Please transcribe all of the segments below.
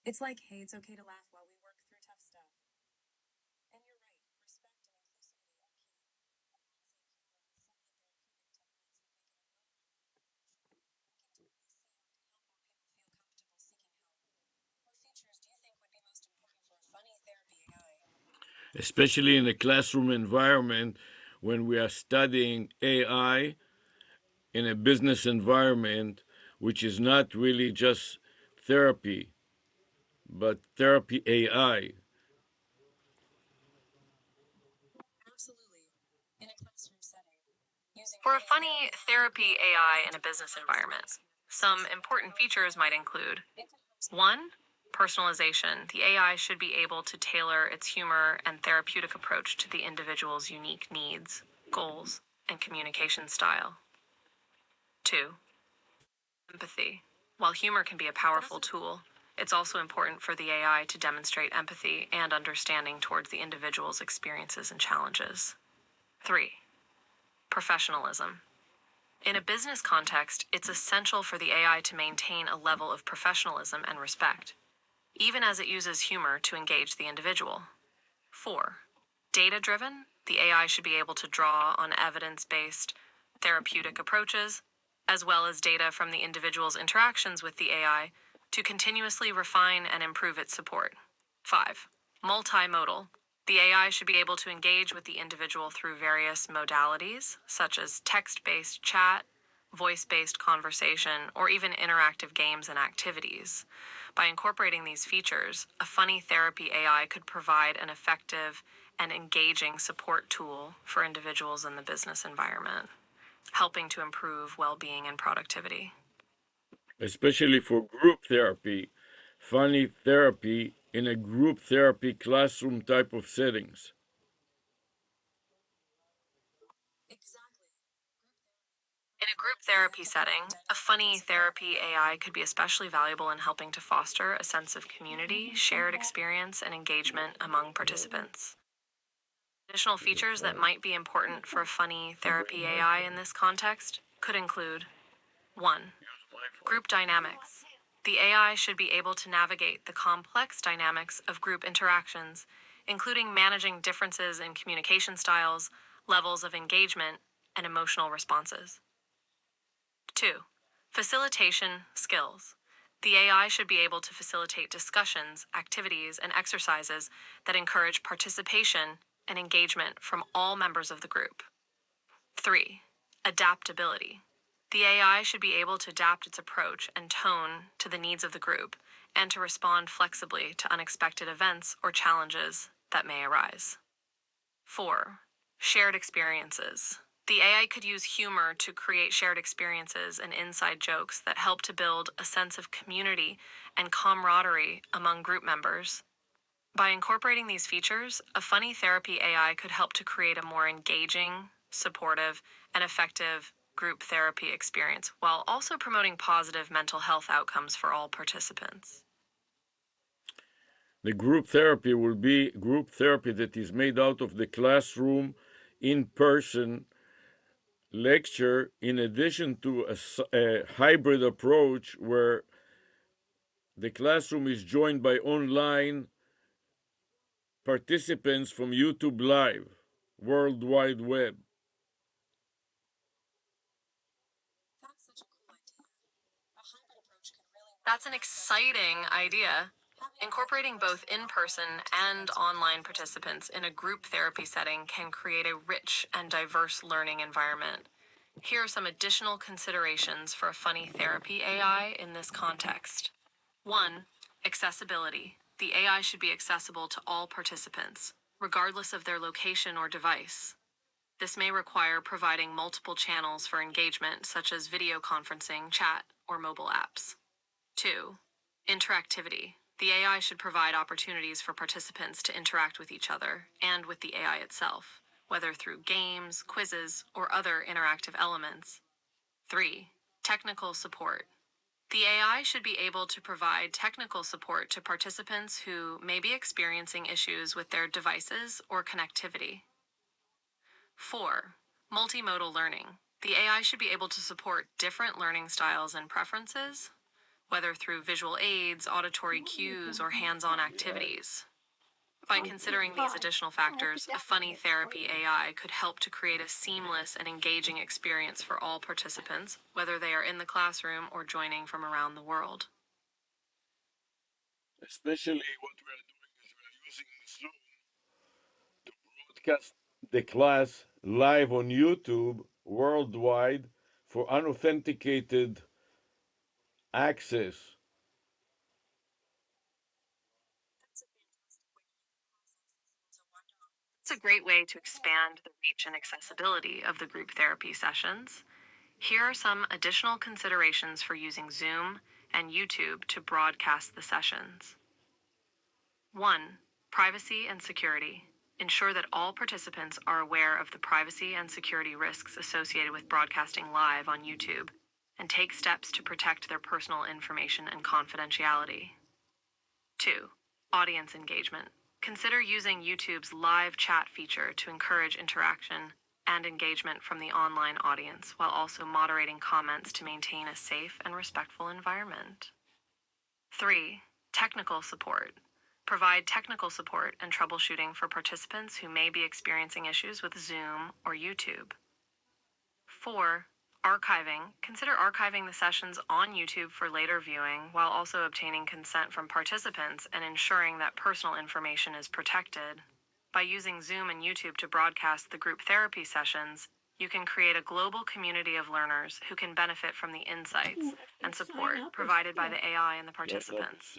It's like, hey, it's okay to laugh while we work through tough stuff. And you're right, respect and inclusivity are key. Especially in a classroom environment when we are studying AI in a business environment, which is not really just therapy, but therapy AI. Absolutely. In a classroom setting, using For a AI funny therapy AI in a business environment, some important features might include 1. Personalization. The AI should be able to tailor its humor and therapeutic approach to the individual's unique needs, goals, and communication style. 2. Empathy. While humor can be a powerful tool, it's also important for the AI to demonstrate empathy and understanding towards the individual's experiences and challenges. 3. Professionalism. In a business context, it's essential for the AI to maintain a level of professionalism and respect, even as it uses humor to engage the individual. 4. Data driven, the AI should be able to draw on evidence based therapeutic approaches, as well as data from the individual's interactions with the AI, to continuously refine and improve its support. 5. Multimodal. The AI should be able to engage with the individual through various modalities, such as text based chat, voice based conversation, or even interactive games and activities. By incorporating these features, a funny therapy AI could provide an effective and engaging support tool for individuals in the business environment, helping to improve well being and productivity. Especially for group therapy, funny therapy in a group therapy classroom type of settings. exactly. In a group therapy setting, a funny therapy AI could be especially valuable in helping to foster a sense of community, shared experience, and engagement among participants. Additional features that might be important for a funny therapy AI in this context could include 1. Group dynamics. The AI should be able to navigate the complex dynamics of group interactions, including managing differences in communication styles, levels of engagement, and emotional responses. 2. Facilitation skills. The AI should be able to facilitate discussions, activities, and exercises that encourage participation and engagement from all members of the group. 3. Adaptability. The AI should be able to adapt its approach and tone to the needs of the group and to respond flexibly to unexpected events or challenges that may arise. 4. Shared experiences. The AI could use humor to create shared experiences and inside jokes that help to build a sense of community and camaraderie among group members. By incorporating these features, a funny therapy AI could help to create a more engaging, supportive, and effective group therapy experience while also promoting positive mental health outcomes for all participants. The group therapy will be group therapy that is made out of the classroom in person lecture, in addition to a hybrid approach where the classroom is joined by online participants from YouTube Live, World Wide Web. That's such a cool idea. A hybrid approach could really work That's for an accessible exciting people. idea. Having both Incorporating both in-person in and online person and participants would be online great. participants in a group therapy setting can create a rich and diverse learning environment. Here are some additional considerations for a funny therapy AI in this context. 1. Accessibility. The AI should be accessible to all participants, regardless of their location or device. This may require providing multiple channels for engagement, such as video conferencing, chat, or mobile apps. 2. Interactivity. The AI should provide opportunities for participants to interact with each other and with the AI itself, whether through games, quizzes, or other interactive elements. 3. Technical support. The AI should be able to provide technical support to participants who may be experiencing issues with their devices or connectivity. 4. Multimodal learning. The AI should be able to support different learning styles and preferences. whether through visual aids, auditory cues, or hands-on activities. By considering these additional factors, a funny therapy AI could help to create a seamless and engaging experience for all participants, whether they are in the classroom or joining from around the world. Especially what we are doing is we are using Zoom to broadcast the class live on YouTube worldwide for unauthenticated access. It's a great way to expand the reach and accessibility of the group therapy sessions. Here are some additional considerations for using Zoom and YouTube to broadcast the sessions. 1. Privacy and security. Ensure that all participants are aware of the privacy and security risks associated with broadcasting live on YouTube and take steps to protect their personal information and confidentiality. 2. Audience engagement. Consider using YouTube's live chat feature to encourage interaction and engagement from the online audience while also moderating comments to maintain a safe and respectful environment. 3. Technical support. Provide technical support and troubleshooting for participants who may be experiencing issues with Zoom or YouTube. 4. Archiving. Consider archiving the sessions on YouTube for later viewing while also obtaining consent from participants and ensuring that personal information is protected. By using Zoom and YouTube to broadcast the group therapy sessions, you can create a global community of learners who can benefit from the insights and support provided by the AI and the participants.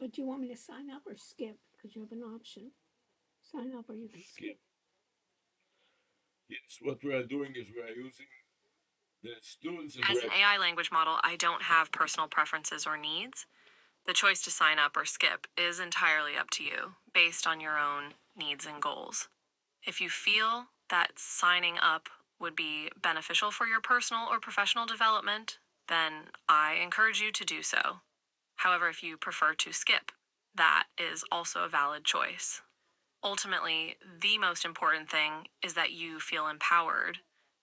But do you want me to sign up or skip? Because you have an option. Sign up or you can skip. Yes, what we are doing is we are using the students As an AI language model, I don't have personal preferences or needs. The choice to sign up or skip is entirely up to you, based on your own needs and goals. If you feel that signing up would be beneficial for your personal or professional development, then I encourage you to do so. However, if you prefer to skip, that is also a valid choice. Ultimately, the most important thing is that you feel empowered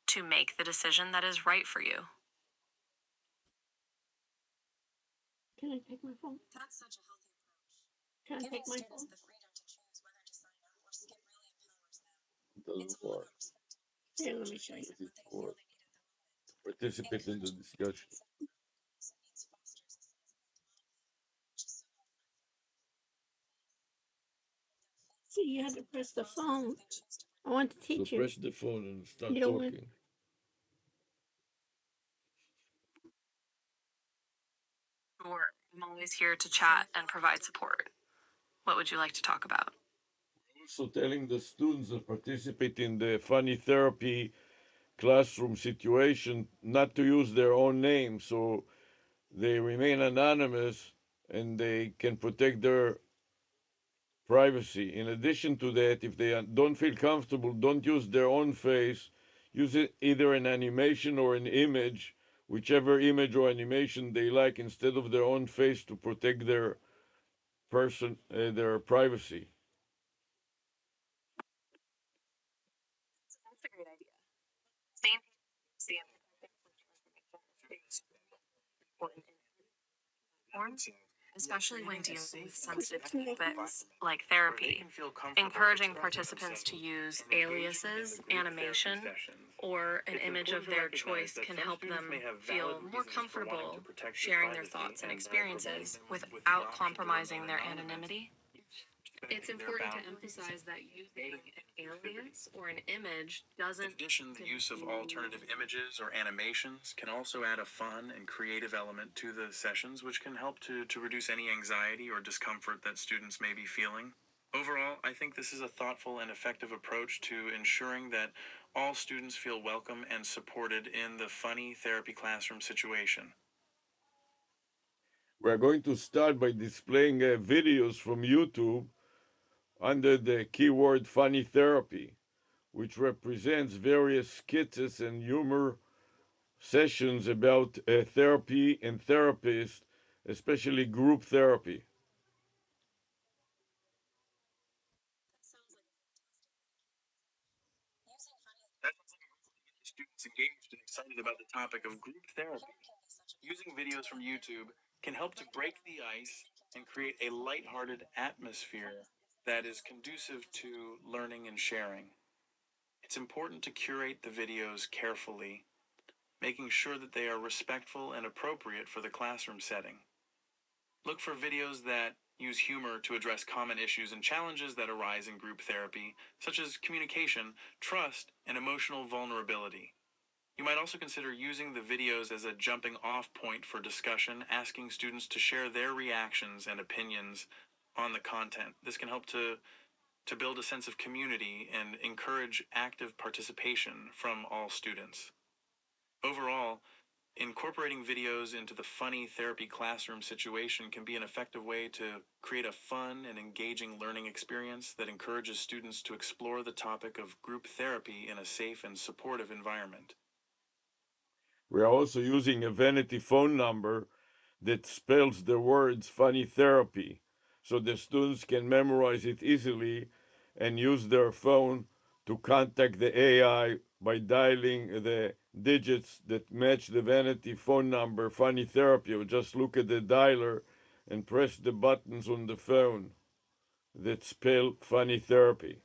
to make the decision that is right for you. Can I take my phone? That's such a healthy approach. Can I Giving take my students phone? the freedom to choose whether to sign up or skip really empowers them. It's doesn't all work. about respecting each Here, let student's me show you. choice and what they feel Or they need at the moment. participate in the discussion. Fosters a sense of autonomy, which is so helpful. See, you had to press the phone. I want to So teach you. press the phone and start You don't want- talking. Sure, I'm always here to chat and provide support. What would you like to talk about? Also telling the students that participate in the funny therapy classroom situation not to use their own name, so they remain anonymous and they can protect their privacy. In addition to that, if they don't feel comfortable, don't use their own face. Use either an animation or an image, whichever image or animation they like, instead of their own face to protect their their privacy. That's a great idea. Same privacy and protecting personal information is important in forms, especially when dealing with sensitive topics like therapy. Encouraging participants to use aliases, animation, or an image of their choice can help them feel more comfortable sharing their thoughts and experiences without compromising their anonymity. It's important to emphasize that using an alias or an image doesn't. In addition, the use of alternative images or animations can also add a fun and creative element to the sessions, which can help to reduce any anxiety or discomfort that students may be feeling. Overall, I think this is a thoughtful and effective approach to ensuring that all students feel welcome and supported in the funny therapy classroom situation. We're going to start by displaying videos from YouTube under the keyword funny therapy, which represents various skits and humor sessions about therapy and therapists, especially group therapy. That sounds like a great way to get the students engaged and excited about the topic of group therapy. Using videos from YouTube can help to break the ice and create a lighthearted atmosphere that is conducive to learning and sharing. It's important to curate the videos carefully, making sure that they are respectful and appropriate for the classroom setting. Look for videos that use humor to address common issues and challenges that arise in group therapy, such as communication, trust, and emotional vulnerability. You might also consider using the videos as a jumping off point for discussion, asking students to share their reactions and opinions on the content. This can help to build a sense of community and encourage active participation from all students. Overall, incorporating videos into the funny therapy classroom situation can be an effective way to create a fun and engaging learning experience that encourages students to explore the topic of group therapy in a safe and supportive environment. We are also using a vanity phone number that spells the words funny therapy so the students can memorize it easily and use their phone to contact the AI by dialing the digits that match the vanity phone number funny therapy, or just look at the dialer and press the buttons on the phone that spell funny therapy.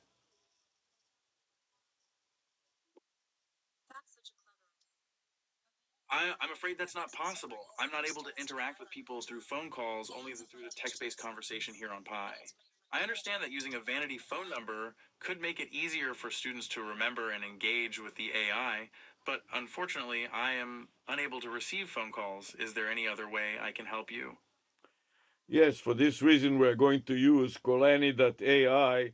That's such a clever idea. I'm afraid that's not possible. I'm not able to interact with people through phone calls, only through the text-based conversation here on Pi. I understand that using a vanity phone number could make it easier for students to remember and engage with the AI, but unfortunately, I am unable to receive phone calls. Is there any other way I can help you? Yes, for this reason, we're going to use Colani.ai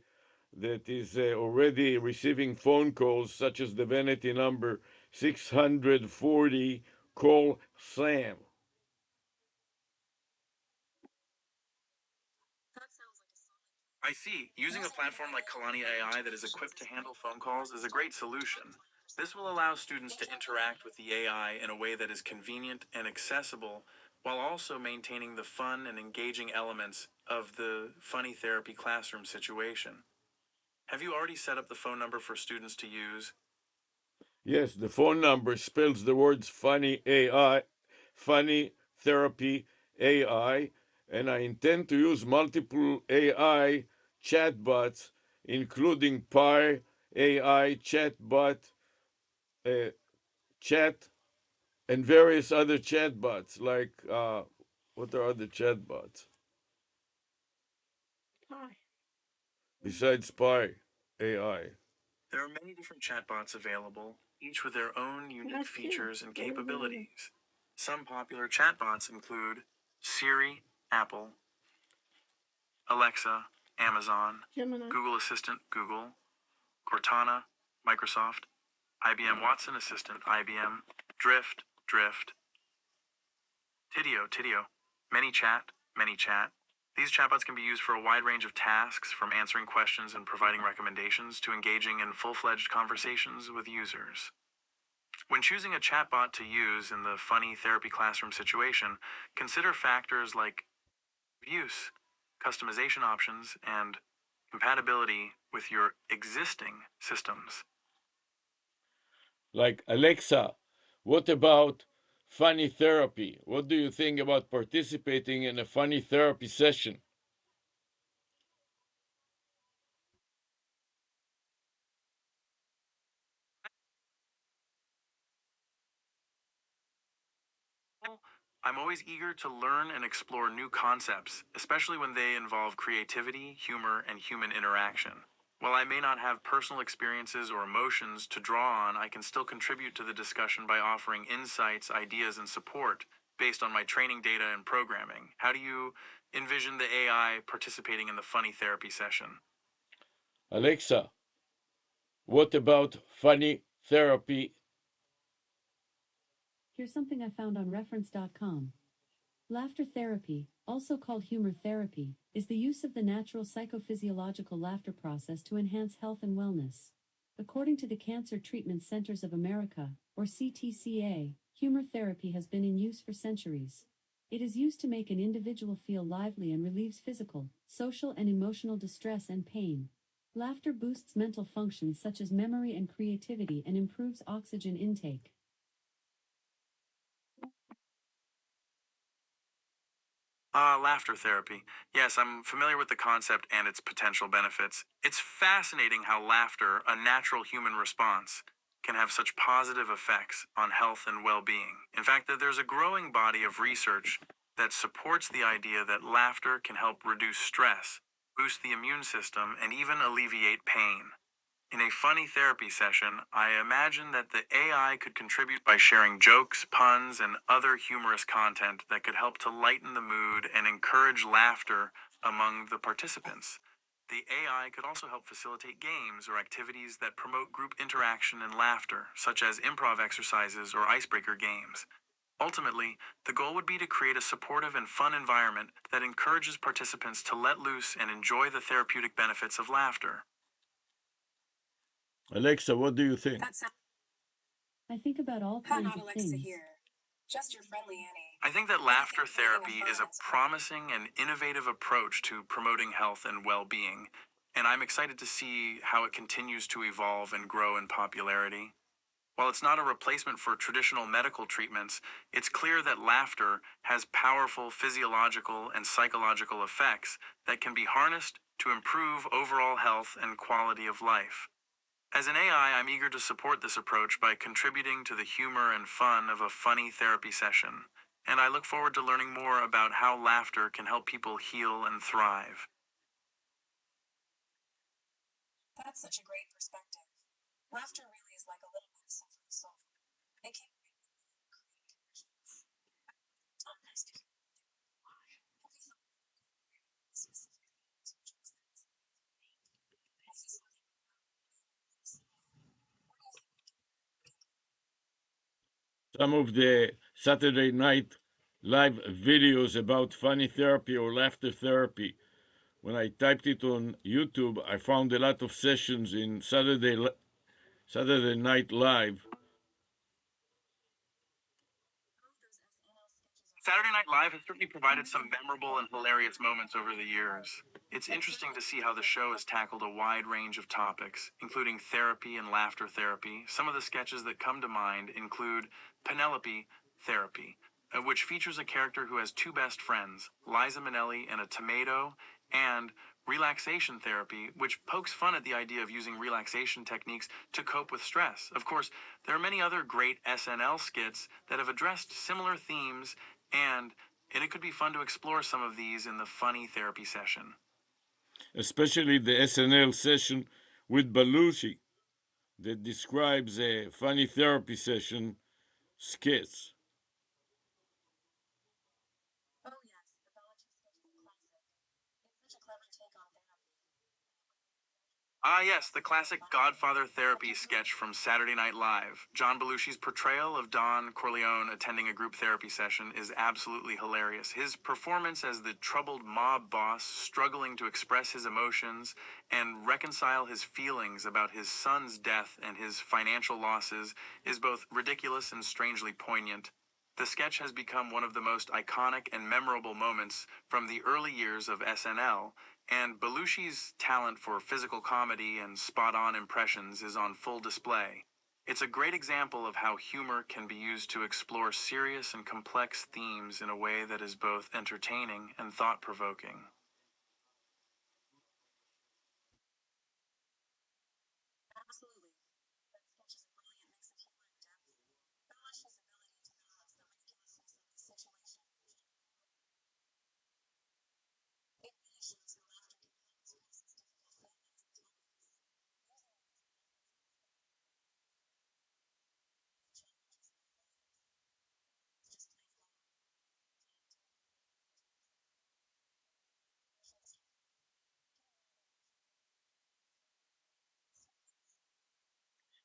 that is already receiving phone calls, such as the vanity number 640, call Sam. That sounds like a solid plan. I see. Using a platform like Kalani AI that is equipped to handle phone calls is a great solution. This will allow students to interact with the AI in a way that is convenient and accessible, while also maintaining the fun and engaging elements of the funny therapy classroom situation. Have you already set up the phone number for students to use? Yes, the phone number spells the words funny AI, funny therapy AI, and I intend to use multiple AI chatbots, including Pi AI chatbot, uh, chat, and various other chatbots, like, what are other chatbots besides Pi AI? There are many different chatbots available, each with their own unique features and capabilities. Some popular chatbots include Siri, Apple, Alexa, Amazon, Google Assistant, Google, Cortana, Microsoft, IBM Watson Assistant, IBM, Drift, Tidio, ManyChat. These chatbots can be used for a wide range of tasks, from answering questions and providing recommendations to engaging in full-fledged conversations with users. When choosing a chatbot to use in the funny therapy classroom situation, consider factors like use, customization options, and compatibility with your existing systems. Like, Alexa, what about funny therapy? What do you think about participating in a funny therapy session? I'm always eager to learn and explore new concepts, especially when they involve creativity, humor, and human interaction. While I may not have personal experiences or emotions to draw on, I can still contribute to the discussion by offering insights, ideas, and support based on my training data and programming. How do you envision the AI participating in the funny therapy session? Alexa, what about funny therapy? Here's something I found on reference.com. Laughter therapy, also called humor therapy, is the use of the natural psychophysiological laughter process to enhance health and wellness. According to the Cancer Treatment Centers of America, or CTCA, humor therapy has been in use for centuries. It is used to make an individual feel lively and relieves physical, social, and emotional distress and pain. Laughter boosts mental functions such as memory and creativity and improves oxygen intake. Laughter therapy. Yes, I'm familiar with the concept and its potential benefits. It's fascinating how laughter, a natural human response, can have such positive effects on health and well being. In fact, that there's a growing body of research that supports the idea that laughter can help reduce stress, boost the immune system, and even alleviate pain. In a funny therapy session, I imagine that the AI could contribute by sharing jokes, puns, and other humorous content that could help to lighten the mood and encourage laughter among the participants. The AI could also help facilitate games or activities that promote group interaction and laughter, such as improv exercises or icebreaker games. Ultimately, the goal would be to create a supportive and fun environment that encourages participants to let loose and enjoy the therapeutic benefits of laughter. Alexa, what do you think? That sounds I think about all not kinds of Alexa things. here. Just your friendly Annie. I think that laughter therapy is a promising and innovative approach to promoting health and well being, and I'm excited to see how it continues to evolve and grow in popularity. While it's not a replacement for traditional medical treatments, it's clear that laughter has powerful physiological and psychological effects that can be harnessed to improve overall health and quality of life. As an AI, I'm eager to support this approach by contributing to the humor and fun of a funny therapy session, and I look forward to learning more about how laughter can help people heal and thrive. That's such a great perspective. Laughter really is like a little medicine for the soul. It can Some of the Saturday Night Live videos about funny therapy or laughter therapy. When I typed it on YouTube, I found a lot of sessions in Saturday Night Live. Saturday Night Live has certainly provided some memorable and hilarious moments over the years. It's interesting to see how the show has tackled a wide range of topics, including therapy and laughter therapy. Some of the sketches that come to mind include Penelope Therapy, which features a character who has two best friends, Liza Minnelli and a tomato, and Relaxation Therapy, which pokes fun at the idea of using relaxation techniques to cope with stress. Of course, there are many other great SNL skits that have addressed similar themes, and it could be fun to explore some of these in the funny therapy session. Especially the SNL session with Belushi that describes a funny therapy session skits. Oh yes, the Belichick sketch is a classic. It's such a clever take on therapy. Ah, yes, the classic Godfather therapy sketch from Saturday Night Live. John Belushi's portrayal of Don Corleone attending a group therapy session is absolutely hilarious. His performance as the troubled mob boss, struggling to express his emotions and reconcile his feelings about his son's death and his financial losses, is both ridiculous and strangely poignant. The sketch has become one of the most iconic and memorable moments from the early years of SNL, and Belushi's talent for physical comedy and spot-on impressions is on full display. It's a great example of how humor can be used to explore serious and complex themes in a way that is both entertaining and thought-provoking. Absolutely. That sketch is a brilliant mix of humor and depth. Belish's ability to balance the ridiculousness of the situation it really shows how laughter can help express difficult feelings and topics.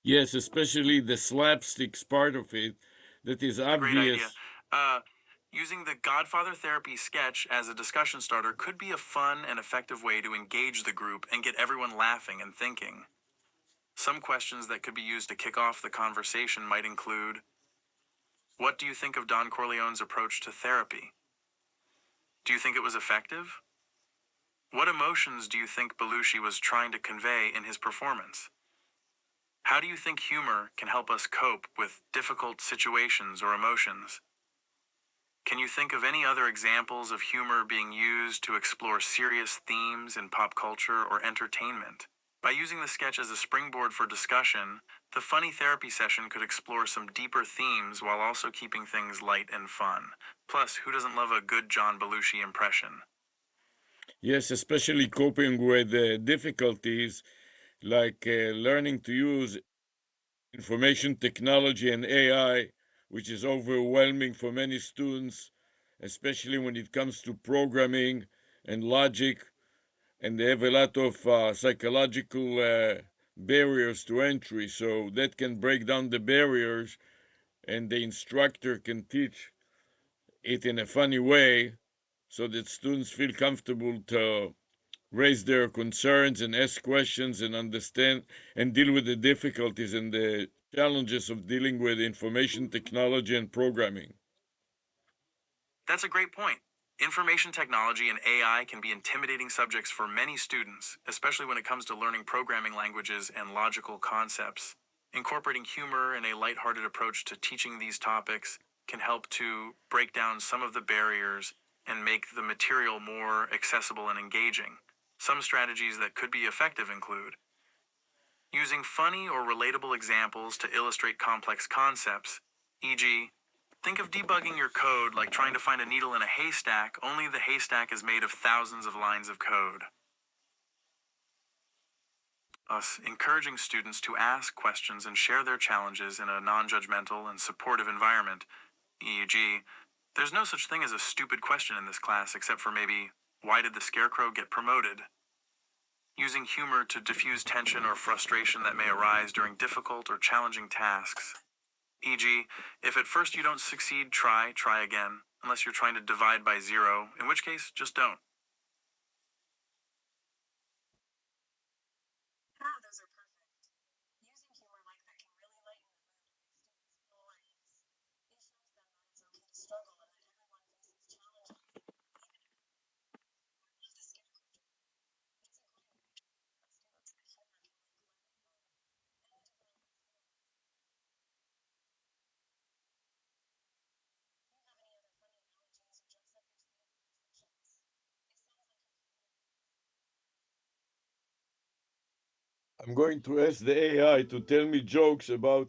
Yes, especially the slapsticks part of it that is A great idea. obvious. Uh, Using the Godfather therapy sketch as a discussion starter could be a fun and effective way to engage the group and get everyone laughing and thinking. Some questions that could be used to kick off the conversation might include: what do you think of Don Corleone's approach to therapy? Do you think it was effective? What emotions do you think Belushi was trying to convey in his performance? How do you think humor can help us cope with difficult situations or emotions? Can you think of any other examples of humor being used to explore serious themes in pop culture or entertainment? By using the sketch as a springboard for discussion, the funny therapy session could explore some deeper themes while also keeping things light and fun. Plus, who doesn't love a good John Belushi impression? Yes, especially coping with difficulties like learning to use information technology and AI, which is overwhelming for many students, especially when it comes to programming and logic, and they have a lot of psychological barriers to entry. So that can break down the barriers, and the instructor can teach it in a funny way so that students feel comfortable to raise their concerns and ask questions and understand and deal with the difficulties and the challenges of dealing with information technology and programming. That's a great point. Information technology and AI can be intimidating subjects for many students, especially when it comes to learning programming languages and logical concepts. Incorporating humor and a lighthearted approach to teaching these topics can help to break down some of the barriers and make the material more accessible and engaging. Some strategies that could be effective include using funny or relatable examples to illustrate complex concepts, e.g., think of debugging your code like trying to find a needle in a haystack, only the haystack is made of thousands of lines of code. Thus, encouraging students to ask questions and share their challenges in a non judgmental and supportive environment, e.g., there's no such thing as a stupid question in this class except for maybe, why did the scarecrow get promoted? Using humor to diffuse tension or frustration that may arise during difficult or challenging tasks. E.g., if at first you don't succeed, try again, unless you're trying to divide by zero, in which case, just don't. Ah, those are perfect. Using humor like that can really lighten the mood and make students feel more at ease. It shows them that it's okay to struggle and that everyone faces challenges, even if I love the scarecrow joke. It's a great way to show students that humor can make learning fun and to develop resilience. Do you have any other funny analogies or jokes up your sleeve for these sessions? It sounds like you're creative with this. I'm going to ask the AI to tell me jokes about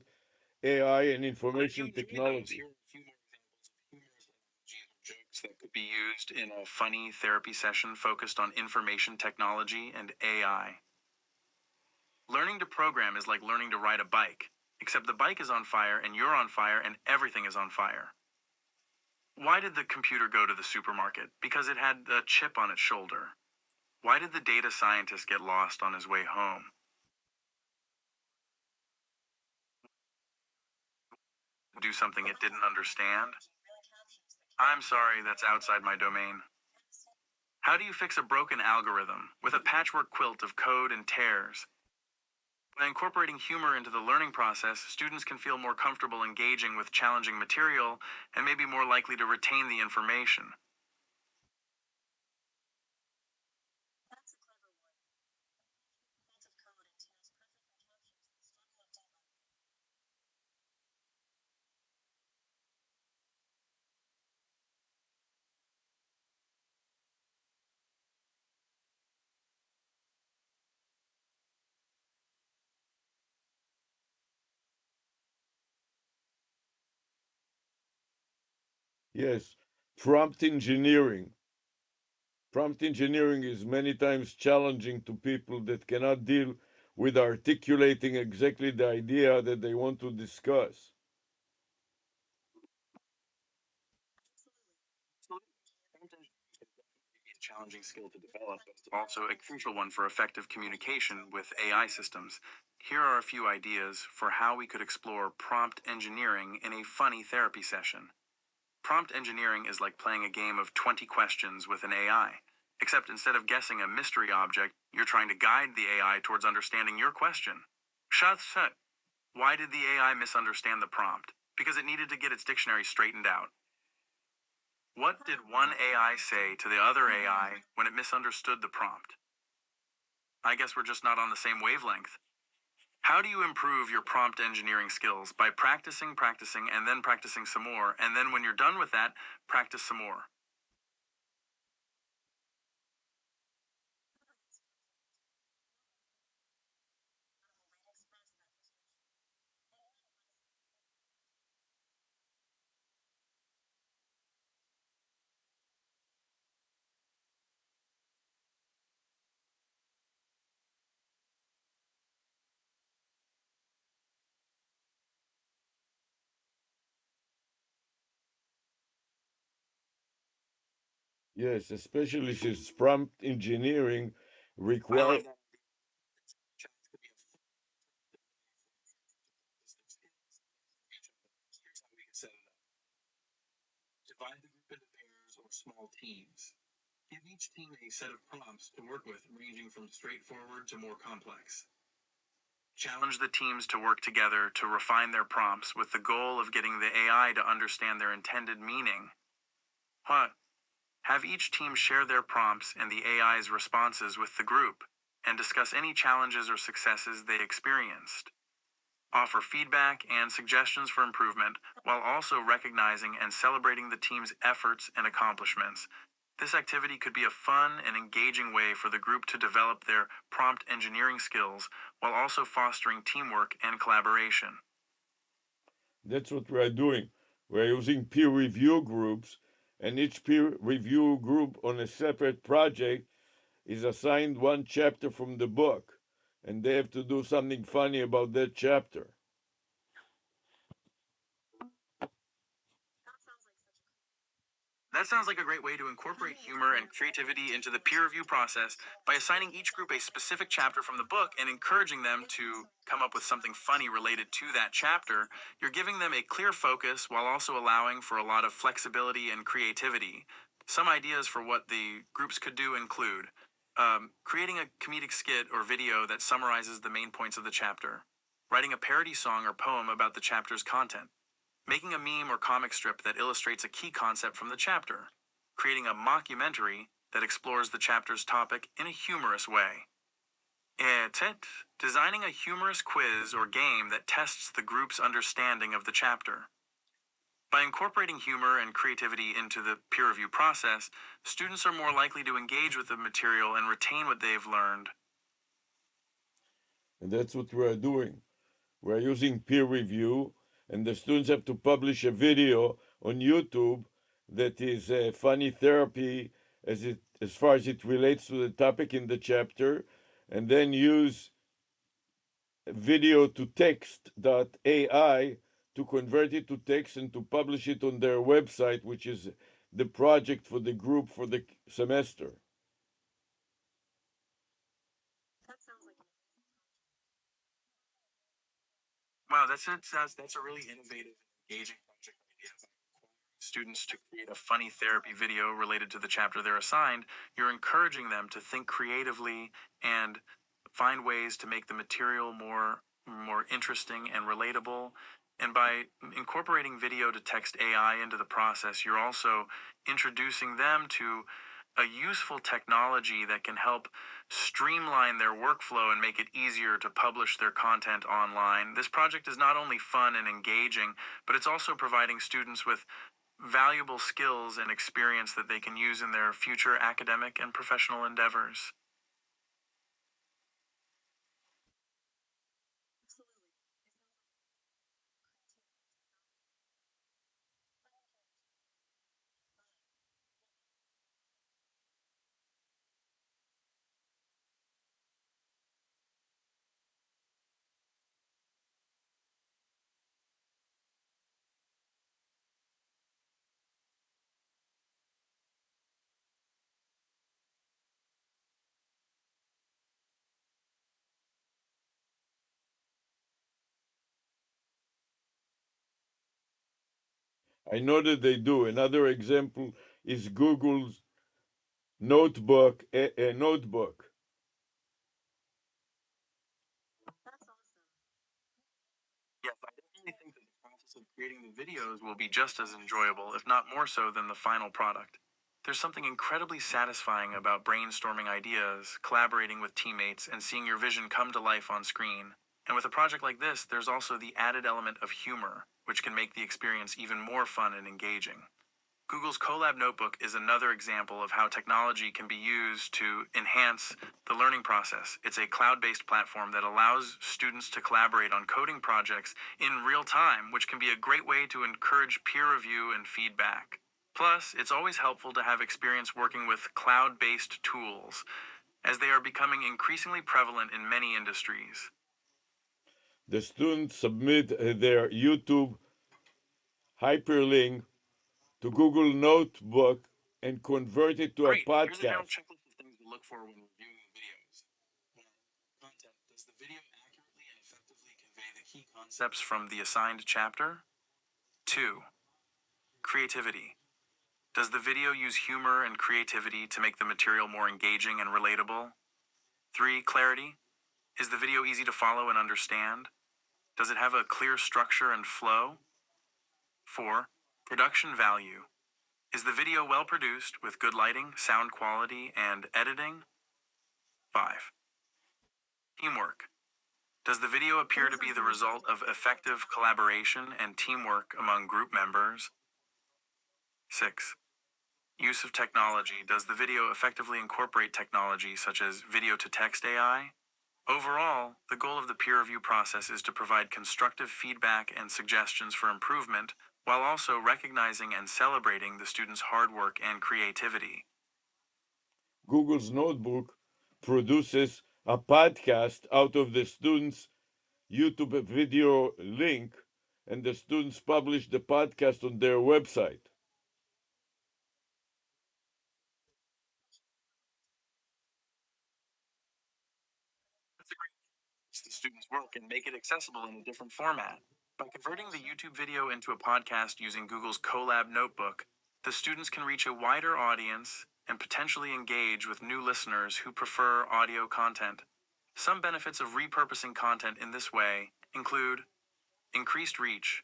AI and information Here are a technology. few more examples of humorous analogies or jokes that could be used in a funny therapy session focused on information technology and AI. Learning to program is like learning to ride a bike, except the bike is on fire and you're on fire and everything is on fire. Why did the computer go to the supermarket? Because it had a chip on its shoulder. Why did the data scientist get lost on his way home? Do something it didn't understand? Really captures the I'm sorry, that's outside my domain. How do you fix a broken algorithm with a patchwork quilt of code and tears? By incorporating humor into the learning process, students can feel more comfortable engaging with challenging material and may be more likely to retain the information. That's a clever one. A patchwork quilt of code and tears perfectly captures the struggle of debugging. Yes, prompt engineering. Prompt engineering is many times challenging to people that cannot deal with articulating exactly the idea that they want to discuss. Absolutely. Prompt engineering can definitely be a challenging skill to develop, but it's also a crucial one for effective communication with AI systems. Here are a few ideas for how we could explore prompt engineering in a funny therapy session. Prompt engineering is like playing a game of 20 questions with an AI, except instead of guessing a mystery object, you're trying to guide the AI towards understanding your question. Shut. Why did the AI misunderstand the prompt? Because it needed to get its dictionary straightened out. What did one AI say to the other AI when it misunderstood the prompt? I guess we're just not on the same wavelength. How do you improve your prompt engineering skills? By practicing, and then practicing some more. And then when you're done with that, practice some more. Yes, especially since prompt engineering I require. love that. Challenge could be a fun Here's how we can set it up. Divide the group into pairs or small teams. Give each team a set of prompts to work with, ranging from straightforward to more complex. Challenge the teams to work together to refine their prompts with the goal of getting the AI to understand their intended meaning. What? Have each team share their prompts and the AI's responses with the group, and discuss any challenges or successes they experienced. Offer feedback and suggestions for improvement while also recognizing and celebrating the team's efforts and accomplishments. This activity could be a fun and engaging way for the group to develop their prompt engineering skills while also fostering teamwork and collaboration. That's what we are doing. We're using peer review groups, and each peer review group on a separate project is assigned one chapter from the book, and they have to do something funny about that chapter. That sounds like a great way to incorporate humor and creativity into the peer review process by assigning each group a specific chapter from the book and encouraging them to come up with something funny related to that chapter. You're giving them a clear focus while also allowing for a lot of flexibility and creativity. Some ideas for what the groups could do include creating a comedic skit or video that summarizes the main points of the chapter, writing a parody song or poem about the chapter's content, making a meme or comic strip that illustrates a key concept from the chapter, creating a mockumentary that explores the chapter's topic in a humorous way. It's it. Designing a humorous quiz or game that tests the group's understanding of the chapter. By incorporating humor and creativity into the peer review process, students are more likely to engage with the material and retain what they've learned. And that's what we are doing. We're using peer review, and the students have to publish a video on YouTube that is funny therapy as far as it relates to the topic in the chapter, and then use video to text.ai to convert it to text and to publish it on their website, which is the project for the group for the semester. Wow, that's a really innovative, engaging project idea. Students to create a funny therapy video related to the chapter they're assigned, you're encouraging them to think creatively and find ways to make the material more interesting and relatable. And by incorporating video to text AI into the process, you're also introducing them to a useful technology that can help streamline their workflow and make it easier to publish their content online. This project is not only fun and engaging, but it's also providing students with valuable skills and experience that they can use in their future academic and professional endeavors. I know that they do. Another example is Google's notebook. A notebook. Yes, I definitely think that the process of creating the videos will be just as enjoyable, if not more so, than the final product. There's something incredibly satisfying about brainstorming ideas, collaborating with teammates, and seeing your vision come to life on screen. And with a project like this, there's also the added element of humor, which can make the experience even more fun and engaging. Google's Colab Notebook is another example of how technology can be used to enhance the learning process. It's a cloud-based platform that allows students to collaborate on coding projects in real time, which can be a great way to encourage peer review and feedback. Plus, it's always helpful to have experience working with cloud-based tools, as they are becoming increasingly prevalent in many industries. The students submit their YouTube hyperlink to Google Notebook and convert it to a Great. Here's a general podcast. checklist of things we look for when reviewing videos. 1. Content. Does the video accurately and effectively convey the key concepts from the assigned chapter? 2. Creativity. Does the video use humor and creativity to make the material more engaging and relatable? 3. Clarity. Is the video easy to follow and understand? Does it have a clear structure and flow? 4. Production value. Is the video well produced with good lighting, sound quality, and editing? 5. Teamwork. Does the video appear to be the result of effective collaboration and teamwork among group members? 6. Use of technology. Does the video effectively incorporate technology such as video-to-text AI? Overall, the goal of the peer review process is to provide constructive feedback and suggestions for improvement, while also recognizing and celebrating the students' hard work and creativity. Google's Notebook produces a podcast out of the students' YouTube video link, and the students publish the podcast on their website. That's a great the students' work and make it accessible in a different format. By converting the YouTube video into a podcast using Google's Colab Notebook, the students can reach a wider audience and potentially engage with new listeners who prefer audio content. Some benefits of repurposing content in this way include increased reach.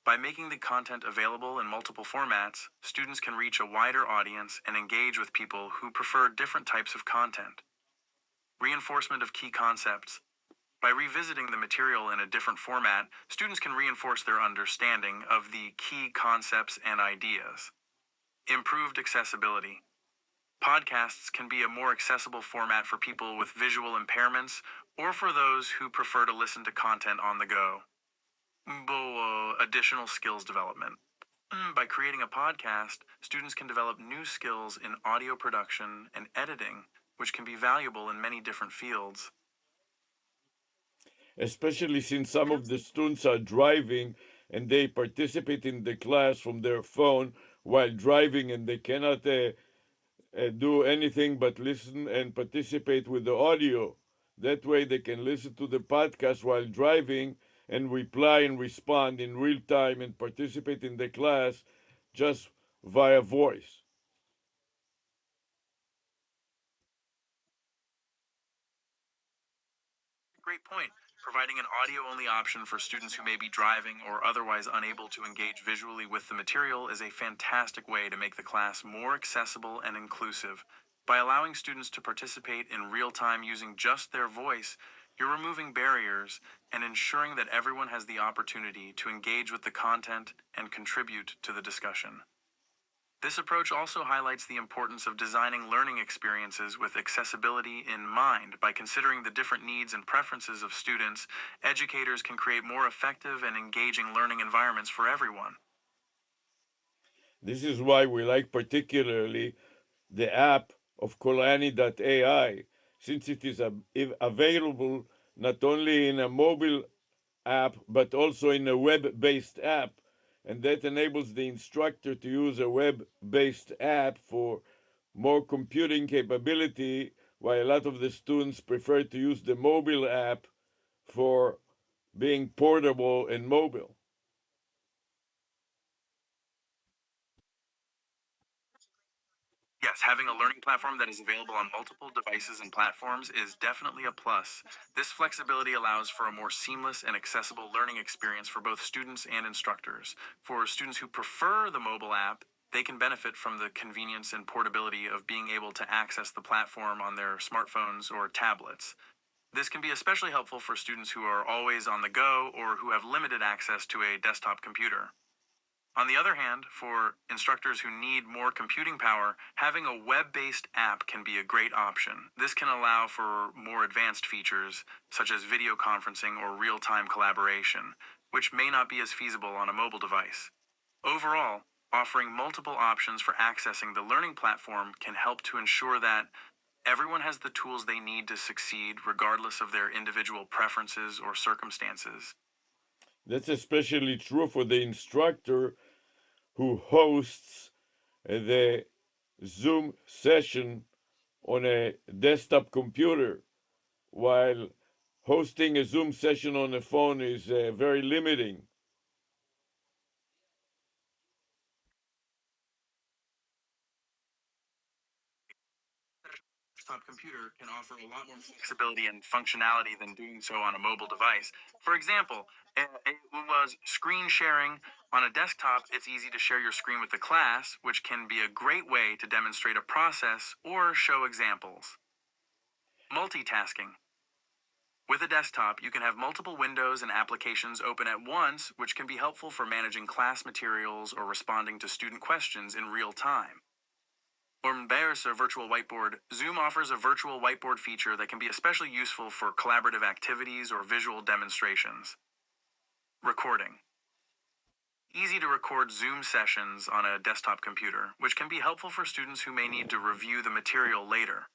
By making the content available in multiple formats, students can reach a wider audience and engage with people who prefer different types of content. Reinforcement of key concepts. By revisiting the material in a different format, students can reinforce their understanding of the key concepts and ideas. Improved accessibility. Podcasts can be a more accessible format for people with visual impairments or for those who prefer to listen to content on the go. Additional skills development. By creating a podcast, students can develop new skills in audio production and editing, which can be valuable in many different fields. Especially since some of the students are driving and they participate in the class from their phone while driving, and they cannot do anything but listen and participate with the audio. That way they can listen to the podcast while driving and reply and respond in real time and participate in the class just via voice. Great point. Providing an audio-only option for students who may be driving or otherwise unable to engage visually with the material is a fantastic way to make the class more accessible and inclusive. By allowing students to participate in real time using just their voice, you're removing barriers and ensuring that everyone has the opportunity to engage with the content and contribute to the discussion. This approach also highlights the importance of designing learning experiences with accessibility in mind. By considering the different needs and preferences of students, educators can create more effective and engaging learning environments for everyone. This is why we like particularly the app of Kolani.ai, since it is available not only in a mobile app but also in a web-based app, and that enables the instructor to use a web-based app for more computing capability, while a lot of the students prefer to use the mobile app for being portable and mobile. Yes, having a learning platform that is available on multiple devices and platforms is definitely a plus. This flexibility allows for a more seamless and accessible learning experience for both students and instructors. For students who prefer the mobile app, they can benefit from the convenience and portability of being able to access the platform on their smartphones or tablets. This can be especially helpful for students who are always on the go or who have limited access to a desktop computer. On the other hand, for instructors who need more computing power, having a web-based app can be a great option. This can allow for more advanced features, such as video conferencing or real-time collaboration, which may not be as feasible on a mobile device. Overall, offering multiple options for accessing the learning platform can help to ensure that everyone has the tools they need to succeed regardless of their individual preferences or circumstances. That's especially true for the instructor who hosts the Zoom session on a desktop computer, while hosting a Zoom session on a phone is very limiting. Desktop computer can offer a lot more flexibility and functionality than doing so on a mobile device. For example, it was screen sharing. On a desktop, it's easy to share your screen with the class, which can be a great way to demonstrate a process or show examples. Multitasking. With a desktop, you can have multiple windows and applications open at once, which can be helpful for managing class materials or responding to student questions in real time. Or there's a virtual whiteboard. Zoom offers a virtual whiteboard feature that can be especially useful for collaborative activities or visual demonstrations. Recording. Easy to record Zoom sessions on a desktop computer, which can be helpful for students who may need to review the material later.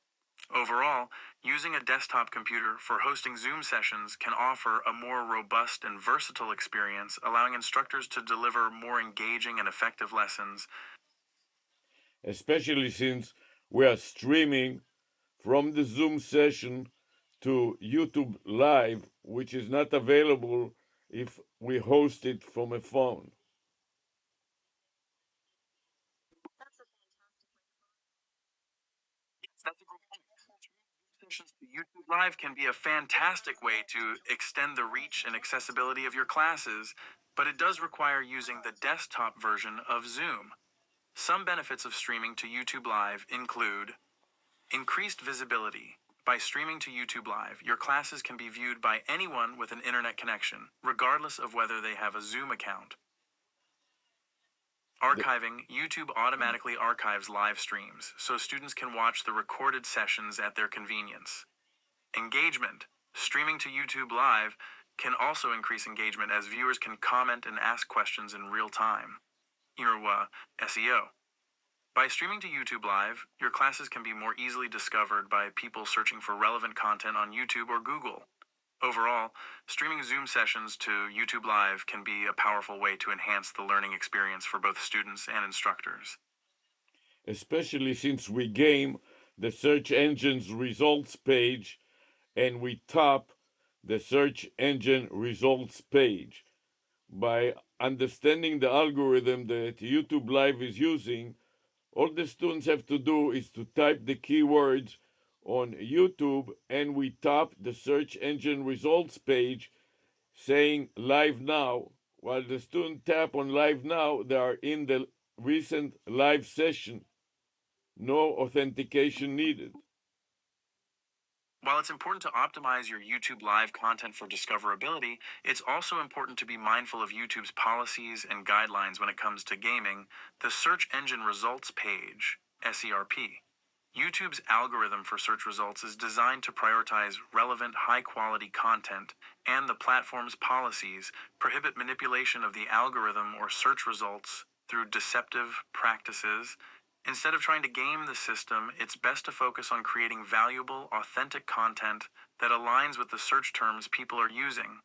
Overall, using a desktop computer for hosting Zoom sessions can offer a more robust and versatile experience, allowing instructors to deliver more engaging and effective lessons. Especially since we are streaming from the Zoom session to YouTube Live, which is not available if we host it from a phone. That's a fantastic way to put it. Yes, that's a great point. Streaming sessions to YouTube Live can be a fantastic way to extend the reach and accessibility of your classes, but it does require using the desktop version of Zoom. Some benefits of streaming to YouTube Live include increased visibility. By streaming to YouTube Live, your classes can be viewed by anyone with an internet connection, regardless of whether they have a Zoom account. Archiving. YouTube automatically archives live streams, so students can watch the recorded sessions at their convenience. Engagement. Streaming to YouTube Live can also increase engagement as viewers can comment and ask questions in real time. SEO. By streaming to YouTube Live, your classes can be more easily discovered by people searching for relevant content on YouTube or Google. Overall, streaming Zoom sessions to YouTube Live can be a powerful way to enhance the learning experience for both students and instructors. Especially since we game the search engine's results page and we top the search engine results page. By understanding the algorithm that YouTube Live is using, all the students have to do is to type the keywords on YouTube and we top the search engine results page saying live now. While the student tap on live now, they are in the recent live session. No authentication needed. While it's important to optimize your YouTube Live content for discoverability, it's also important to be mindful of YouTube's policies and guidelines when it comes to gaming. The Search Engine Results page, SERP. YouTube's algorithm for search results is designed to prioritize relevant, high-quality content, and the platform's policies prohibit manipulation of the algorithm or search results through deceptive practices. Instead of trying to game the system, it's best to focus on creating valuable, authentic content that aligns with the search terms people are using.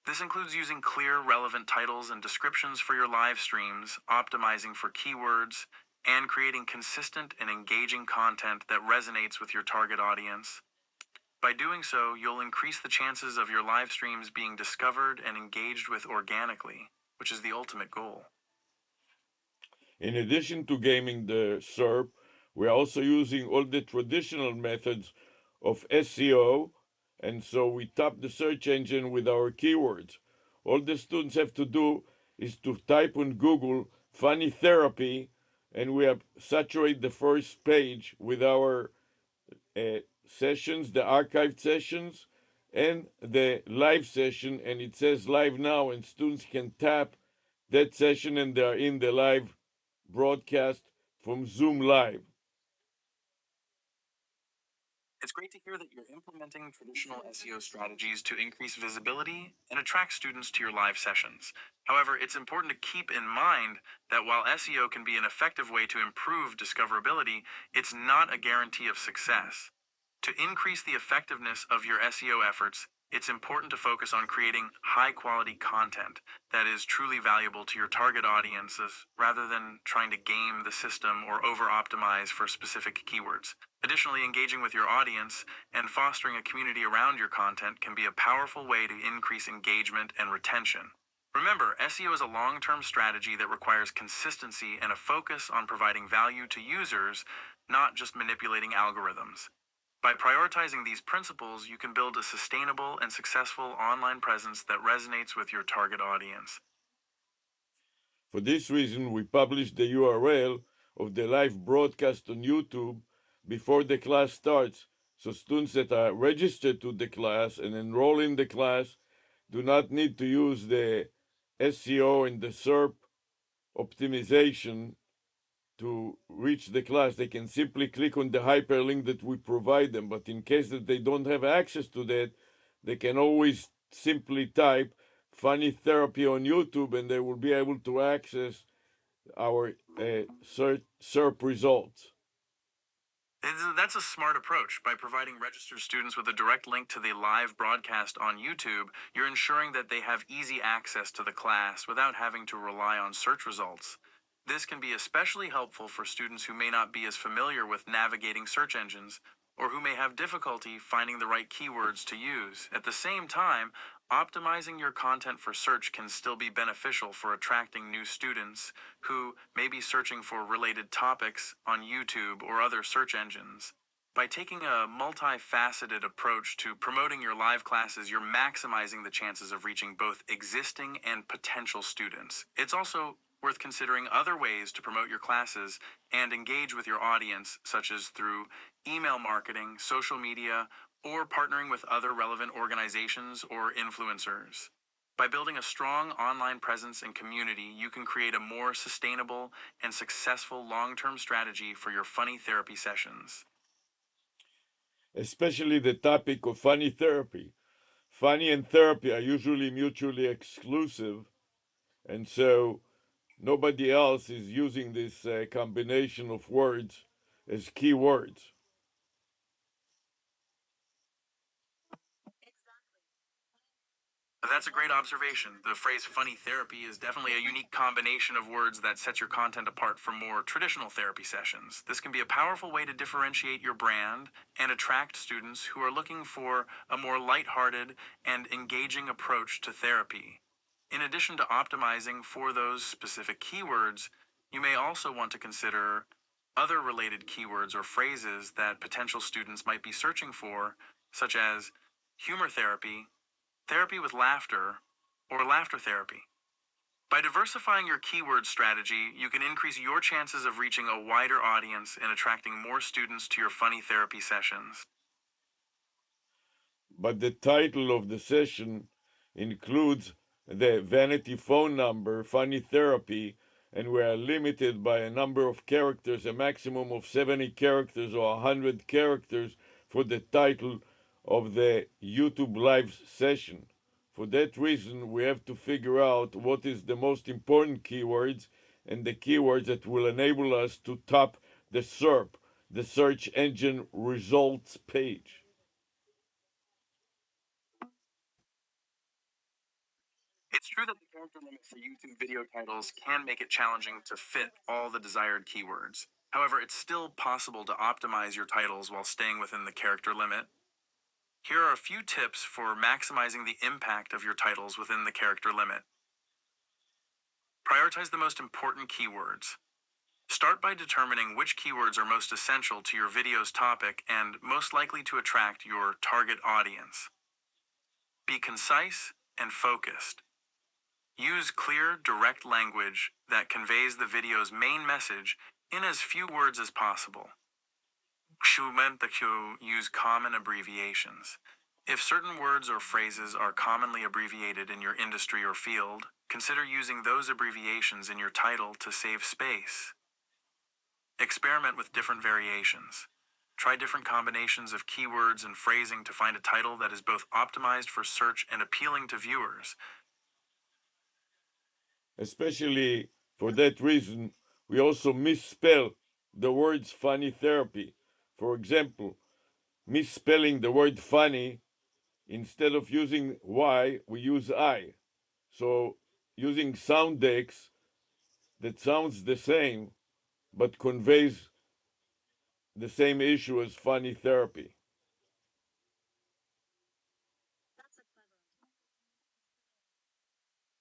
This includes using clear, relevant titles and descriptions for your live streams, optimizing for keywords, and creating consistent and engaging content that resonates with your target audience. By doing so, you'll increase the chances of your live streams being discovered and engaged with organically, which is the ultimate goal. In addition to gaming the SERP, we're also using all the traditional methods of SEO, and so we top the search engine with our keywords. All the students have to do is to type on Google funny therapy, and we have saturate the first page with our sessions, the archived sessions, and the live session, and it says live now, and students can tap that session and they're in the live broadcast from Zoom Live. It's great to hear that you're implementing traditional SEO strategies to increase visibility and attract students to your live sessions. However, it's important to keep in mind that while SEO can be an effective way to improve discoverability, it's not a guarantee of success. To increase the effectiveness of your SEO efforts, it's important to focus on creating high quality content that is truly valuable to your target audiences rather than trying to game the system or over optimize for specific keywords. Additionally, engaging with your audience and fostering a community around your content can be a powerful way to increase engagement and retention. Remember, SEO is a long-term strategy that requires consistency and a focus on providing value to users, not just manipulating algorithms. By prioritizing these principles, you can build a sustainable and successful online presence that resonates with your target audience. For this reason, we publish the URL of the live broadcast on YouTube before the class starts, so students that are registered to the class and enroll in the class do not need to use the SEO and the SERP optimization to reach the class. They can simply click on the hyperlink that we provide them, but in case that they don't have access to that, they can always simply type funny therapy on YouTube and they will be able to access our SERP results. That's a smart approach. By providing registered students with a direct link to the live broadcast on YouTube, you're ensuring that they have easy access to the class without having to rely on search results. This can be especially helpful for students who may not be as familiar with navigating search engines or who may have difficulty finding the right keywords to use. At the same time, optimizing your content for search can still be beneficial for attracting new students who may be searching for related topics on YouTube or other search engines. By taking a multifaceted approach to promoting your live classes, you're maximizing the chances of reaching both existing and potential students. It's also worth considering other ways to promote your classes and engage with your audience, such as through email marketing, social media, or partnering with other relevant organizations or influencers. By building a strong online presence and community, you can create a more sustainable and successful long-term strategy for your funny therapy sessions. Especially the topic of funny therapy. Funny and therapy are usually mutually exclusive, and so nobody else is using this combination of words as keywords. That's a great observation. The phrase funny therapy is definitely a unique combination of words that sets your content apart from more traditional therapy sessions. This can be a powerful way to differentiate your brand and attract students who are looking for a more lighthearted and engaging approach to therapy. In addition to optimizing for those specific keywords, you may also want to consider other related keywords or phrases that potential students might be searching for, such as humor therapy, therapy with laughter, or laughter therapy. By diversifying your keyword strategy, you can increase your chances of reaching a wider audience and attracting more students to your funny therapy sessions. But the title of the session includes the vanity phone number, funny therapy, and we are limited by a number of characters, a maximum of 70 characters or 100 characters for the title of the YouTube live session. For that reason, we have to figure out what is the most important keywords and the keywords that will enable us to top the SERP, the search engine results page. It's true that the character limit for YouTube video titles can make it challenging to fit all the desired keywords. However, it's still possible to optimize your titles while staying within the character limit. Here are a few tips for maximizing the impact of your titles within the character limit. Prioritize the most important keywords. Start by determining which keywords are most essential to your video's topic and most likely to attract your target audience. Be concise and focused. Use clear, direct language that conveys the video's main message in as few words as possible. Use common abbreviations. If certain words or phrases are commonly abbreviated in your industry or field, consider using those abbreviations in your title to save space. Experiment with different variations. Try different combinations of keywords and phrasing to find a title that is both optimized for search and appealing to viewers. Especially for that reason, we also misspell the words funny therapy. For example, misspelling the word funny, instead of using Y, we use I. So using sound decks that sounds the same but conveys the same issue as funny therapy. That's a clever idea.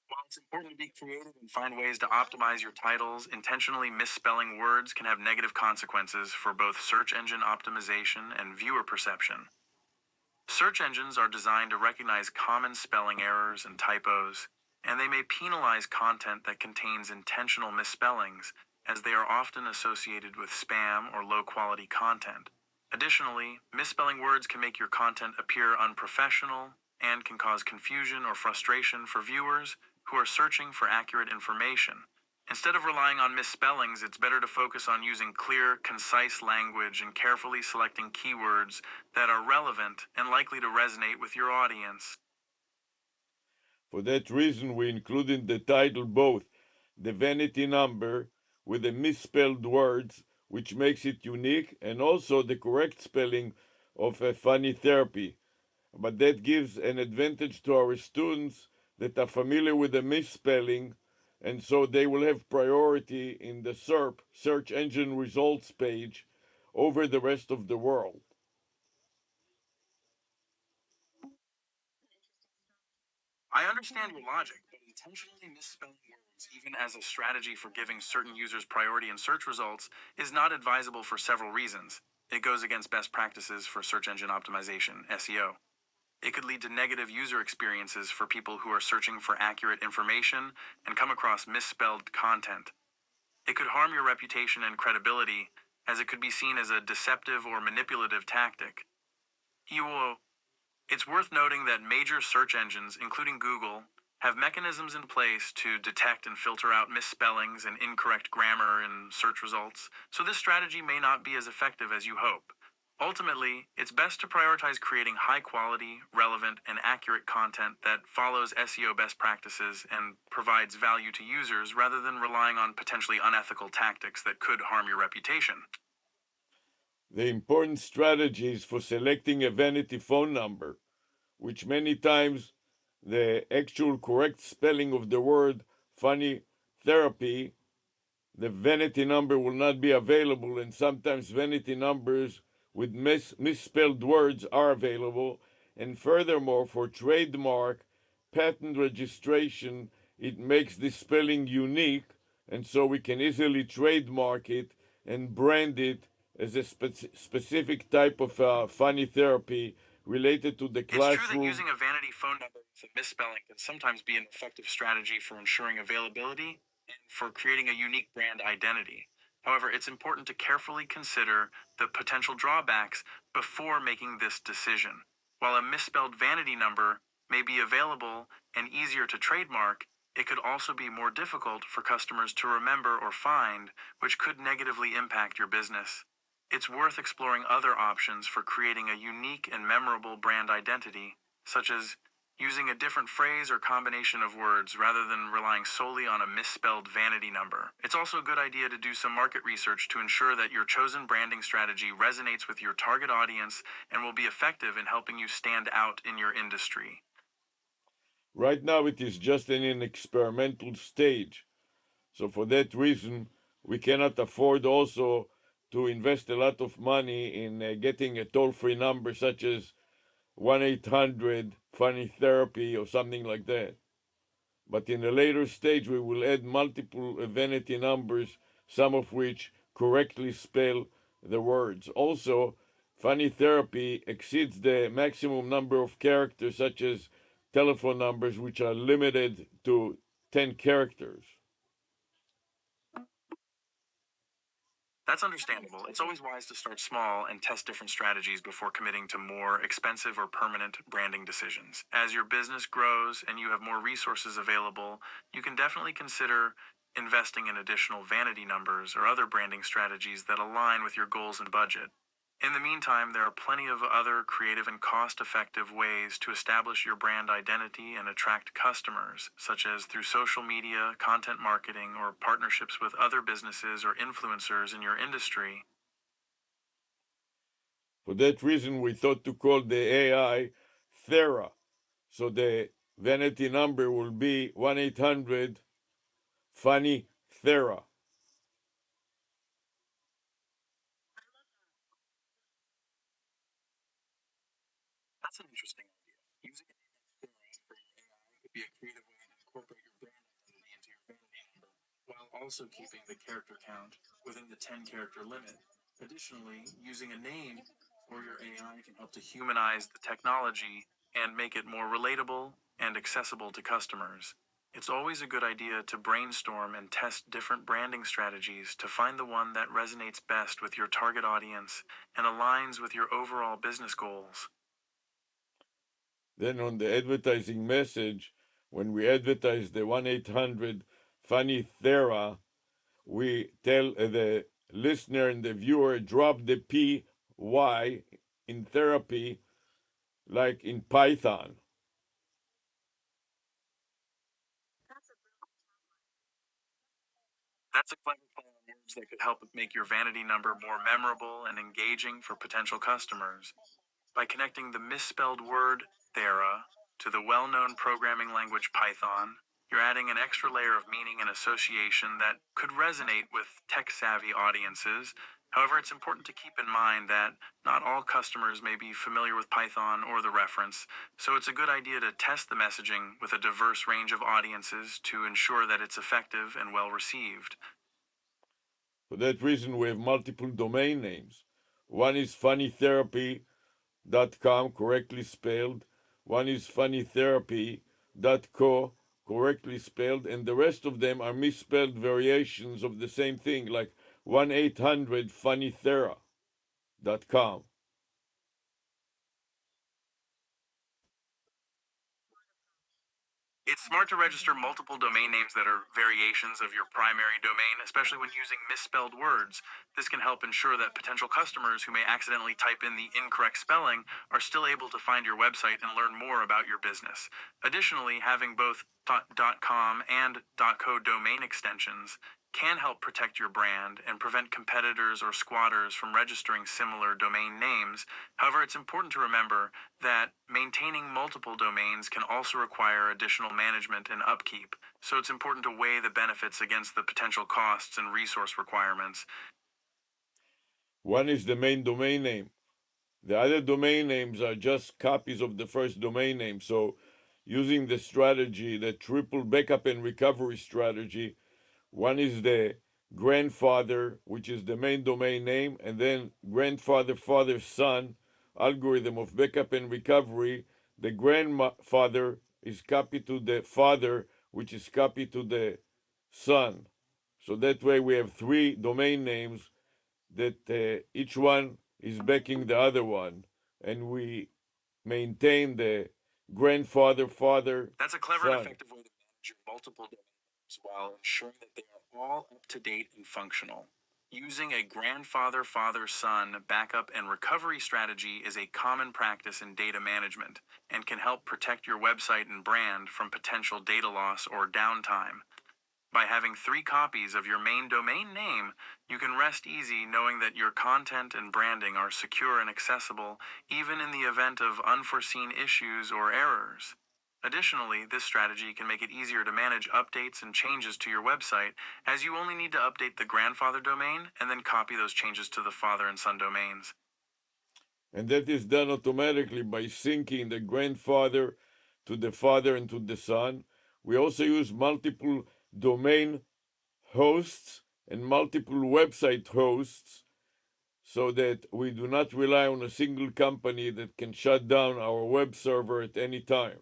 While it's important to be creative and find ways to optimize your titles, intentionally misspelling words can have negative consequences for both search engine optimization and viewer perception. Search engines are designed to recognize common spelling errors and typos, and they may penalize content that contains intentional misspellings, as they are often associated with spam or low quality content. Additionally, misspelling words can make your content appear unprofessional and can cause confusion or frustration for viewers who are searching for accurate information. Instead of relying on misspellings, it's better to focus on using clear, concise language and carefully selecting keywords that are relevant and likely to resonate with your audience. For that reason, we include in the title both the vanity number with the misspelled words, which makes it unique, and also the correct spelling of a funny therapy. But that gives an advantage to our students that are familiar with the misspelling, and so they will have priority in the SERP, search engine results page, over the rest of the world. I understand your logic, but intentionally misspelling words, even as a strategy for giving certain users priority in search results, is not advisable for several reasons. It goes against best practices for search engine optimization, SEO. It could lead to negative user experiences for people who are searching for accurate information and come across misspelled content. It could harm your reputation and credibility, as it could be seen as a deceptive or manipulative tactic. You It's worth noting that major search engines, including Google, have mechanisms in place to detect and filter out misspellings and incorrect grammar in search results, so this strategy may not be as effective as you hope. Ultimately, it's best to prioritize creating high quality, relevant, and accurate content that follows SEO best practices and provides value to users rather than relying on potentially unethical tactics that could harm your reputation. The important strategies for selecting a vanity phone number, which many times the actual correct spelling of the word funny therapy, the vanity number will not be available, and sometimes vanity numbers with misspelled words are available. And furthermore, for trademark patent registration, it makes the spelling unique, and so we can easily trademark it and brand it as a specific type of funny therapy related to the It's true that classroom. using a vanity phone number with a misspelling can sometimes be an effective strategy for ensuring availability and for creating a unique brand identity. However, it's important to carefully consider the potential drawbacks before making this decision. While a misspelled vanity number may be available and easier to trademark, it could also be more difficult for customers to remember or find, which could negatively impact your business. It's worth exploring other options for creating a unique and memorable brand identity, such as using a different phrase or combination of words rather than relying solely on a misspelled vanity number. It's also a good idea to do some market research to ensure that your chosen branding strategy resonates with your target audience and will be effective in helping you stand out in your industry. Right now, it is just in an experimental stage. So for that reason, we cannot afford also to invest a lot of money in getting a toll-free number such as 1-800 Funny Therapy or something like that. But in a later stage, we will add multiple vanity numbers, some of which correctly spell the words. Also, Funny Therapy exceeds the maximum number of characters, such as telephone numbers, which are limited to 10 characters. That's understandable. It's always wise to start small and test different strategies before committing to more expensive or permanent branding decisions. As your business grows and you have more resources available, you can definitely consider investing in additional vanity numbers or other branding strategies that align with your goals and budget. In the meantime, there are plenty of other creative and cost effective ways to establish your brand identity and attract customers, such as through social media, content marketing, or partnerships with other businesses or influencers in your industry. For that reason, we thought to call the AI Thera. So the vanity number will be 1-800 Funny Thera. That's an interesting idea. Using an image theory for your AI could be a creative way to incorporate your brand identity into your vanity number, while also keeping the character count within the 10-character limit. Additionally, using a name for your AI can help to humanize the technology and make it more relatable and accessible to customers. It's always a good idea to brainstorm and test different branding strategies to find the one that resonates best with your target audience and aligns with your overall business goals. Then on the advertising message, when we advertise the 1-800 Funny Thera, we tell the listener and the viewer drop the PY in therapy like in Python. That's a clever play on words that could help make your vanity number more memorable and engaging for potential customers. By connecting the misspelled word Thera to the well known programming language Python, you're adding an extra layer of meaning and association that could resonate with tech savvy audiences. However, it's important to keep in mind that not all customers may be familiar with Python or the reference, so it's a good idea to test the messaging with a diverse range of audiences to ensure that it's effective and well received. For that reason, we have multiple domain names. One is funnytherapy.com, correctly spelled. One is funnytherapy.co, correctly spelled. And the rest of them are misspelled variations of the same thing, like 1-800-funnythera.com. It's smart to register multiple domain names that are variations of your primary domain, especially when using misspelled words. This can help ensure that potential customers who may accidentally type in the incorrect spelling are still able to find your website and learn more about your business. Additionally, having both .com and .co domain extensions can help protect your brand and prevent competitors or squatters from registering similar domain names. However, it's important to remember that maintaining multiple domains can also require additional management and upkeep, so it's important to weigh the benefits against the potential costs and resource requirements. One is the main domain name. The other domain names are just copies of the first domain name. So, using the strategy, the triple backup and recovery strategy, one is the grandfather, which is the main domain name, and then grandfather, father, son algorithm of backup and recovery. The grandfather is copied to the father, which is copied to the son. So that way we have three domain names that each one is backing the other one, and we maintain the grandfather, father, That's a clever and son. effective way to manage your multiple domain names while ensuring that they are all up to date and functional. Using a grandfather, father, son backup and recovery strategy is a common practice in data management and can help protect your website and brand from potential data loss or downtime. By having three copies of your main domain name, you can rest easy knowing that your content and branding are secure and accessible, even in the event of unforeseen issues or errors. Additionally, this strategy can make it easier to manage updates and changes to your website, as you only need to update the grandfather domain and then copy those changes to the father and son domains. And that is done automatically by syncing the grandfather to the father and to the son. We also use multiple domain hosts and multiple website hosts so that we do not rely on a single company that can shut down our web server at any time.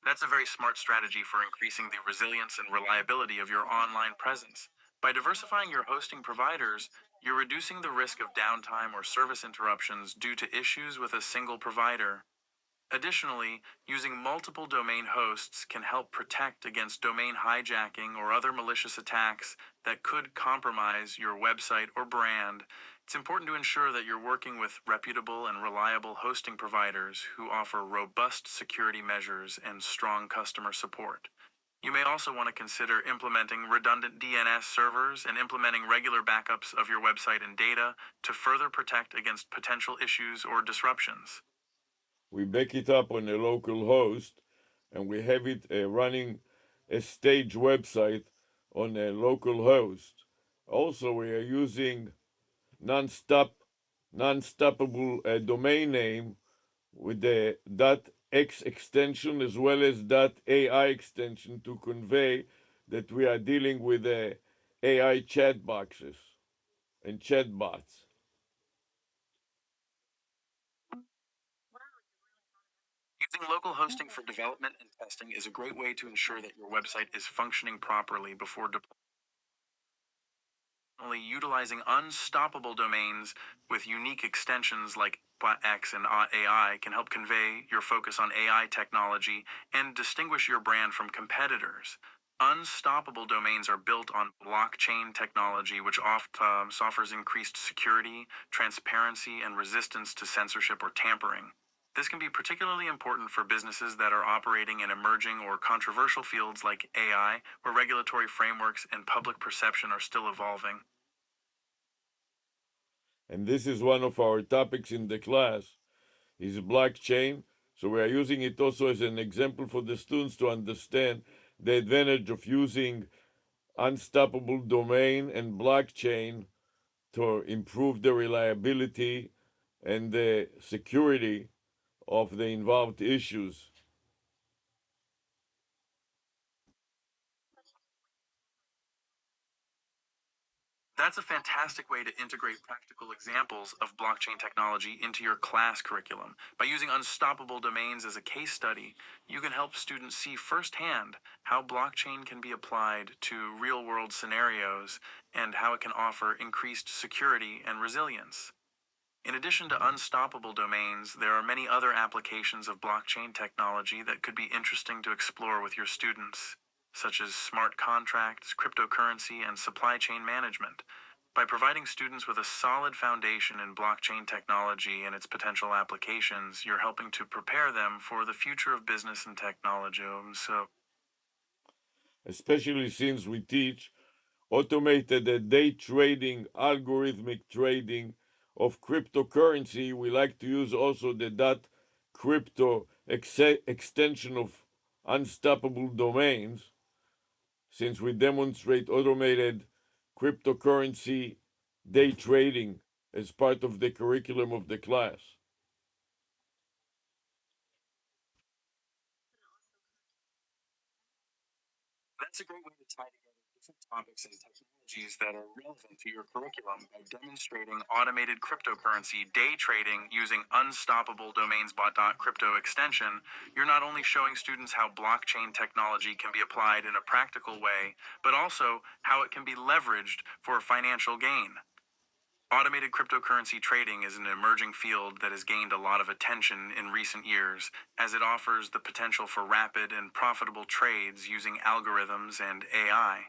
That's a very smart strategy for increasing the resilience and reliability of your online presence. By diversifying your hosting providers, you're reducing the risk of downtime or service interruptions due to issues with a single provider. Additionally, using multiple domain hosts can help protect against domain hijacking or other malicious attacks that could compromise your website or brand. It's important to ensure that you're working with reputable and reliable hosting providers who offer robust security measures and strong customer support. You may also want to consider implementing redundant DNS servers and implementing regular backups of your website and data to further protect against potential issues or disruptions. We back it up on a local host, and we have it running a stage website on a local host. Also, we are using non-stoppable domain name with the .x extension as well as .ai extension to convey that we are dealing with AI chat boxes and chat bots. Using local hosting for development and testing is a great way to ensure that your website is functioning properly before deploying. Utilizing unstoppable domains with unique extensions like .x and .ai can help convey your focus on AI technology and distinguish your brand from competitors. Unstoppable domains are built on blockchain technology, which often offers increased security, transparency, and resistance to censorship or tampering. This can be particularly important for businesses that are operating in emerging or controversial fields like AI, where regulatory frameworks and public perception are still evolving. And this is one of our topics in the class, is blockchain. So we are using it also as an example for the students to understand the advantage of using unstoppable domain and blockchain to improve the reliability and the security of the involved issues. That's a fantastic way to integrate practical examples of blockchain technology into your class curriculum. By using unstoppable domains as a case study, you can help students see firsthand how blockchain can be applied to real-world scenarios and how it can offer increased security and resilience. In addition to unstoppable domains, there are many other applications of blockchain technology that could be interesting to explore with your students, such as smart contracts, cryptocurrency, and supply chain management. By providing students with a solid foundation in blockchain technology and its potential applications, you're helping to prepare them for the future of business and technology. Especially since we teach automated day trading, algorithmic trading of cryptocurrency, we like to use also the crypto extension of unstoppable domains, since we demonstrate automated cryptocurrency day trading as part of the curriculum of the class. That's a great way to tie together different topics and technologies that are relevant to your curriculum by demonstrating automated cryptocurrency day trading using unstoppable domains crypto extension. You're not only showing students how blockchain technology can be applied in a practical way, but also how it can be leveraged for financial gain. Automated cryptocurrency trading is an emerging field that has gained a lot of attention in recent years, as it offers the potential for rapid and profitable trades using algorithms and AI.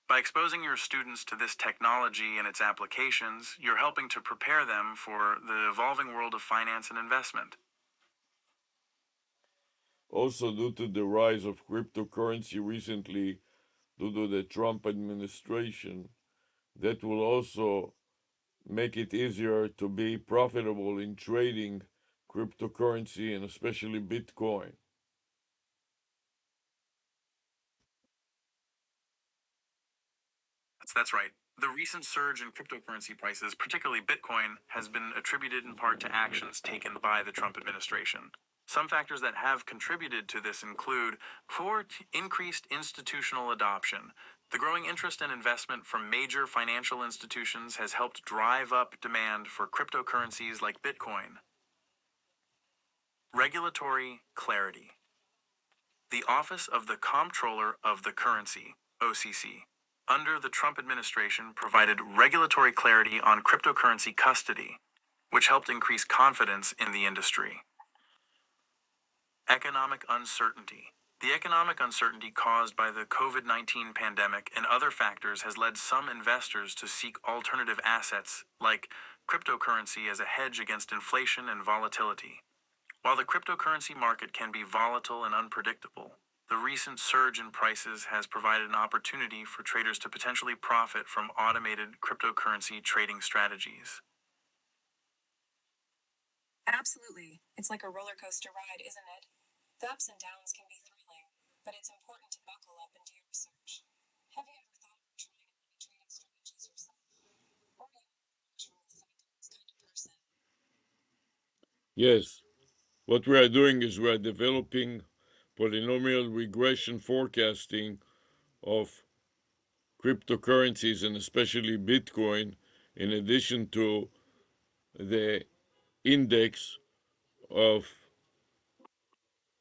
By exposing your students to this technology and its applications, you're helping to prepare them for the evolving world of finance and investment. Also, due to the rise of cryptocurrency recently, due to the Trump administration, that will also make it easier to be profitable in trading cryptocurrency and especially Bitcoin. That's right. The recent surge in cryptocurrency prices, particularly Bitcoin, has been attributed in part to actions taken by the Trump administration. Some factors that have contributed to this include increased institutional adoption. The growing interest and investment from major financial institutions has helped drive up demand for cryptocurrencies like Bitcoin. Regulatory clarity. The Office of the Comptroller of the Currency, OCC, under the Trump administration provided regulatory clarity on cryptocurrency custody, which helped increase confidence in the industry. Economic uncertainty. The economic uncertainty caused by the COVID-19 pandemic and other factors has led some investors to seek alternative assets, like cryptocurrency, as a hedge against inflation and volatility. While the cryptocurrency market can be volatile and unpredictable, the recent surge in prices has provided an opportunity for traders to potentially profit from automated cryptocurrency trading strategies. Absolutely. It's like a roller coaster ride, isn't it? The ups and downs can be thrilling, but it's important to buckle up and do your research. Have you ever thought about trying any trading strategies yourself? Or are you much from the sidelines kind of person? Yes, what we are doing is we are developing polynomial regression forecasting of cryptocurrencies and especially Bitcoin, in addition to the index of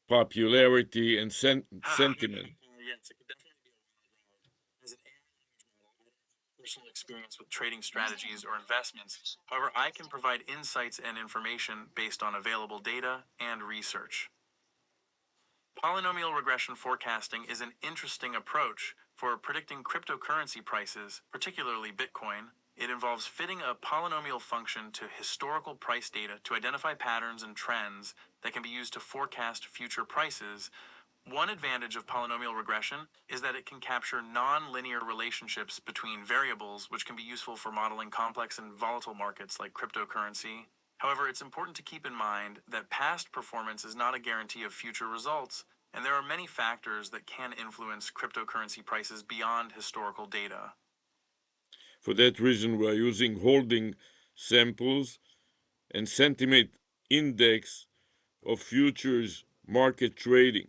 popularity and sentiment. Yes, it could definitely be a wild ride. As an AI language model, I don't have personal experience with trading strategies or investments. However, I can provide insights and information based on available data and research. Polynomial regression forecasting is an interesting approach for predicting cryptocurrency prices, particularly Bitcoin. It involves fitting a polynomial function to historical price data to identify patterns and trends that can be used to forecast future prices. One advantage of polynomial regression is that it can capture non-linear relationships between variables, which can be useful for modeling complex and volatile markets like cryptocurrency. However, it's important to keep in mind that past performance is not a guarantee of future results, and there are many factors that can influence cryptocurrency prices beyond historical data. For that reason, we are using holding samples and sentiment index of futures market trading.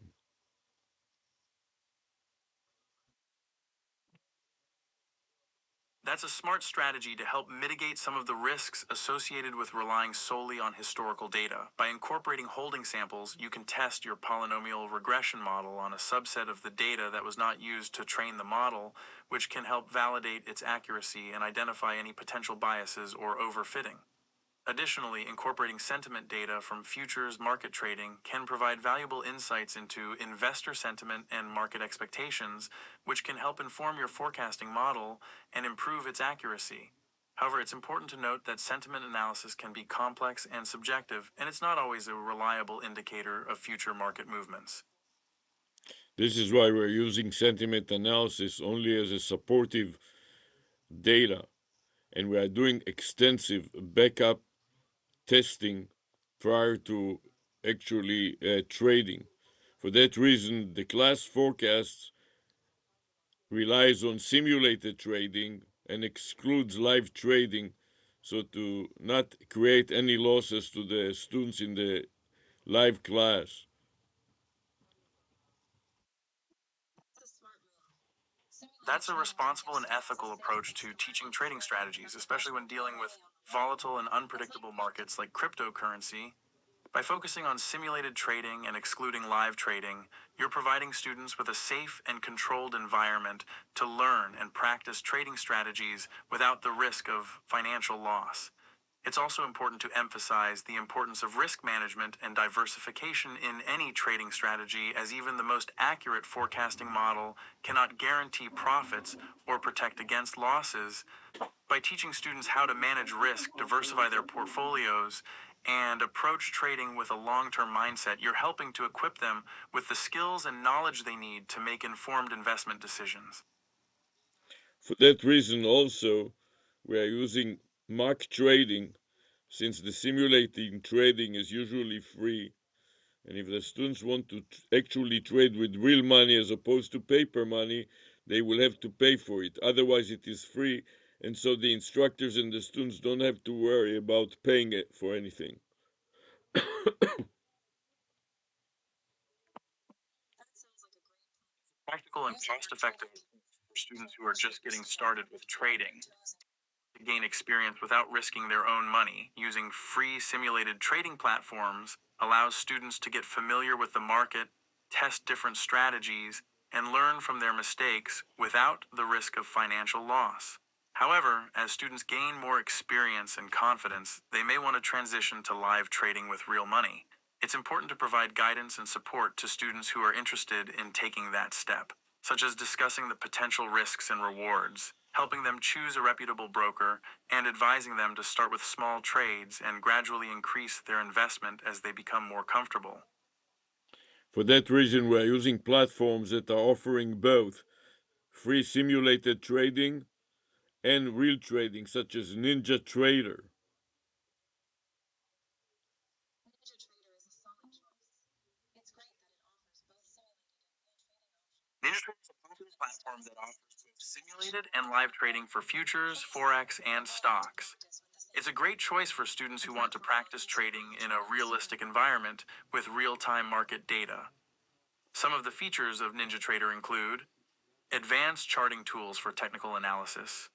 That's a smart strategy to help mitigate some of the risks associated with relying solely on historical data. By incorporating holding samples, you can test your polynomial regression model on a subset of the data that was not used to train the model, which can help validate its accuracy and identify any potential biases or overfitting. Additionally, incorporating sentiment data from futures market trading can provide valuable insights into investor sentiment and market expectations, which can help inform your forecasting model and improve its accuracy. However, it's important to note that sentiment analysis can be complex and subjective, and it's not always a reliable indicator of future market movements. This is why we're using sentiment analysis only as a supportive data, and we are doing extensive backup testing prior to actually trading. For that reason, the class forecasts relies on simulated trading and excludes live trading, so to not create any losses to the students in the live class. That's a smart move. Simulated That's a trading can responsible give and students ethical a approach snippet to of teaching market trading movement, strategies, especially especially when when dealing with relying on the market. volatile and It's like unpredictable markets like cryptocurrency. By focusing on simulated trading and excluding live trading, you're providing students with a safe and controlled environment to learn and practice trading strategies without the risk of financial loss. It's also important to emphasize the importance of risk management and diversification in any trading strategy, as even the most accurate forecasting model cannot guarantee profits or protect against losses. By teaching students how to manage risk, diversify their portfolios, and approach trading with a long-term mindset, you're helping to equip them with the skills and knowledge they need to make informed investment decisions. For that reason, also, we are using mock trading, since the simulating trading is usually free. And if the students want to actually trade with real money as opposed to paper money, they will have to pay for it. Otherwise, it is free. And so the instructors and the students don't have to worry about paying it for anything. That sounds like a great plan. Practical and Using mock cost-effective trading can for students who really are shape just your getting strategy started with and dip your trading toes into to gain experience without risking their own money. Using free simulated trading platforms allows students to get familiar with the market test different strategies, and learn from their mistakes without the risk of financial loss. However, as students gain more experience and confidence, they may want to transition to live trading with real money. It's important to provide guidance and support to students who are interested in taking that step, such as discussing the potential risks and rewards, helping them choose a reputable broker, and advising them to start with small trades and gradually increase their investment as they become more comfortable. For that reason, we are using platforms that are offering both free simulated trading and real trading, such as Ninja Trader. Ninja Trader is a solid choice. It's great that it offers both simulated and real trading options. Ninja Trader is a popular platform that offers both simulated and live trading for futures, forex, and stocks. It's a great choice for students who want to practice trading in a realistic environment with real-time market data. Some of the features of Ninja Trader include advanced charting tools for technical analysis,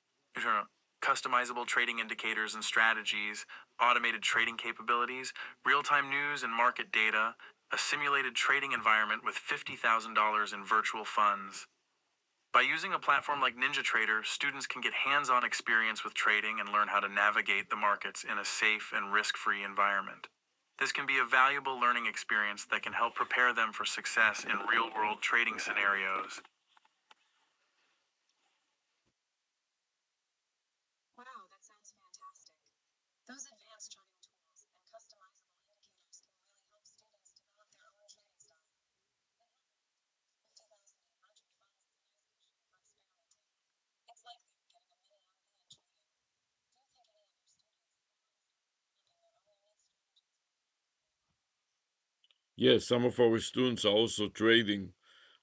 customizable trading indicators and strategies, automated trading capabilities, real-time news and market data, a simulated trading environment with $50,000 in virtual funds. By using a platform like Ninja Trader, students can get hands-on experience with trading and learn how to navigate the markets in a safe and risk-free environment. This can be a valuable learning experience that can help prepare them for success in real-world trading scenarios. Wow, that sounds fantastic. Those advanced charting tools and customizable indicators can really help students develop their own trading style. And having 50,000 in virtual funds is a nice cushion for experimenting. It's like they're getting a mini MB in trading. Do you think any of your students ever want to start developing their own unique strategies with Yes, some of our students are also trading.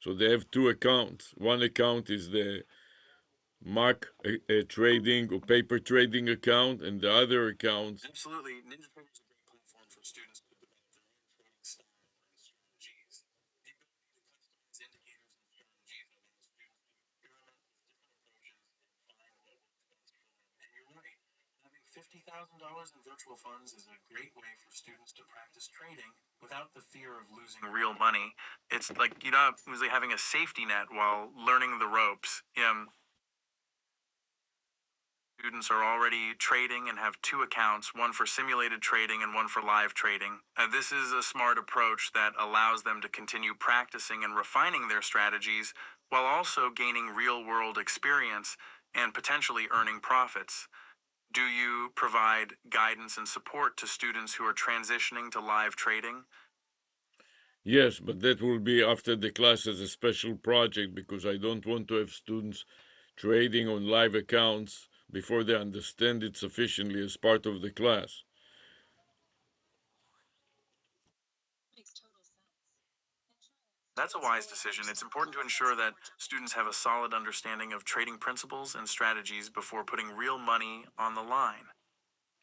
So they have two accounts. One account is the mark trading or paper trading account, and the other account. Absolutely, Ninja Trader is a great platform for students to develop their own trading style and strategies. The ability to customize indicators and strategies allows students to experiment with different approaches and find what works best for them. And you're right, having $50,000 in virtual funds is a great way for students to practice trading without the fear of losing real money. It's like you're not usually having a safety net while learning the ropes. Students are already trading and have two accounts, one for simulated trading and one for live trading. This is a smart approach that allows them to continue practicing and refining their strategies while also gaining real-world experience and potentially earning profits. Do you provide guidance and support to students who are transitioning to live trading? Yes, but that will be after the class as a special project because I don't want to have students trading on live accounts before they understand it sufficiently as part of the class. makes total sense. Ensuring that That's a students wise fully decision. It's understand important to ensure that students have a solid understanding of trading principles and strategies before putting real money on the line.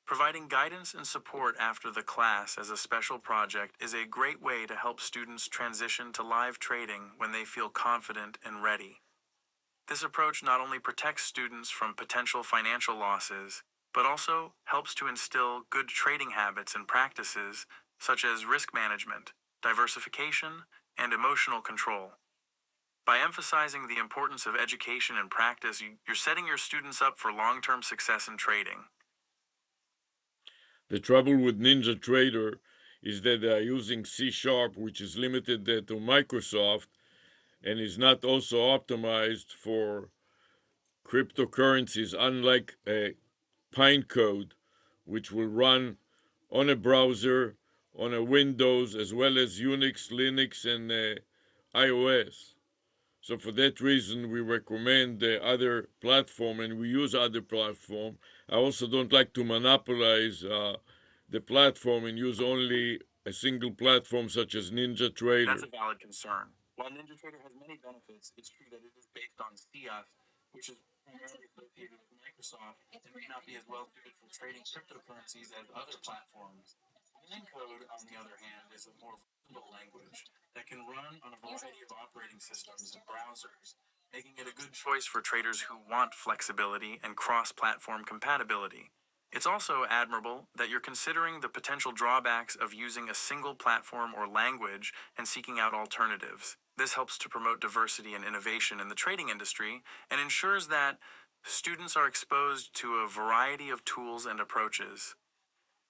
Providing guidance and support after the class as a special project is a great way to help students transition to live trading when they feel confident and ready. This approach not only protects students from potential financial losses, but also helps to instill good trading habits and practices such as risk management, diversification, and emotional control. By emphasizing the importance of education and practice, you're setting your students up for long-term success in trading. The trouble with Ninja Trader is that they are using C Sharp, which is limited to Microsoft and is not also optimized for cryptocurrencies, unlike a Pinecode, which will run on a browser, on a Windows, as well as Unix, Linux, and iOS. So for that reason, we recommend the other platform, and we use other platform. I also don't like to monopolize the platform and use only a single platform such as Ninja That's Trader. a valid concern. While Ninja Trader has many benefits, it's true that it is based on CF, which is primarily associated with Microsoft and may not be as well suited for trading cryptocurrencies as other platforms. Code, on the other hand, is a more versatile language that can run on a variety of operating systems and browsers, making it a good choice for traders who want flexibility and cross platform compatibility. It's also admirable that you're considering the potential drawbacks of using a single platform or language and seeking out alternatives. This helps to promote diversity and innovation in the trading industry and ensures that students are exposed to a variety of tools and approaches.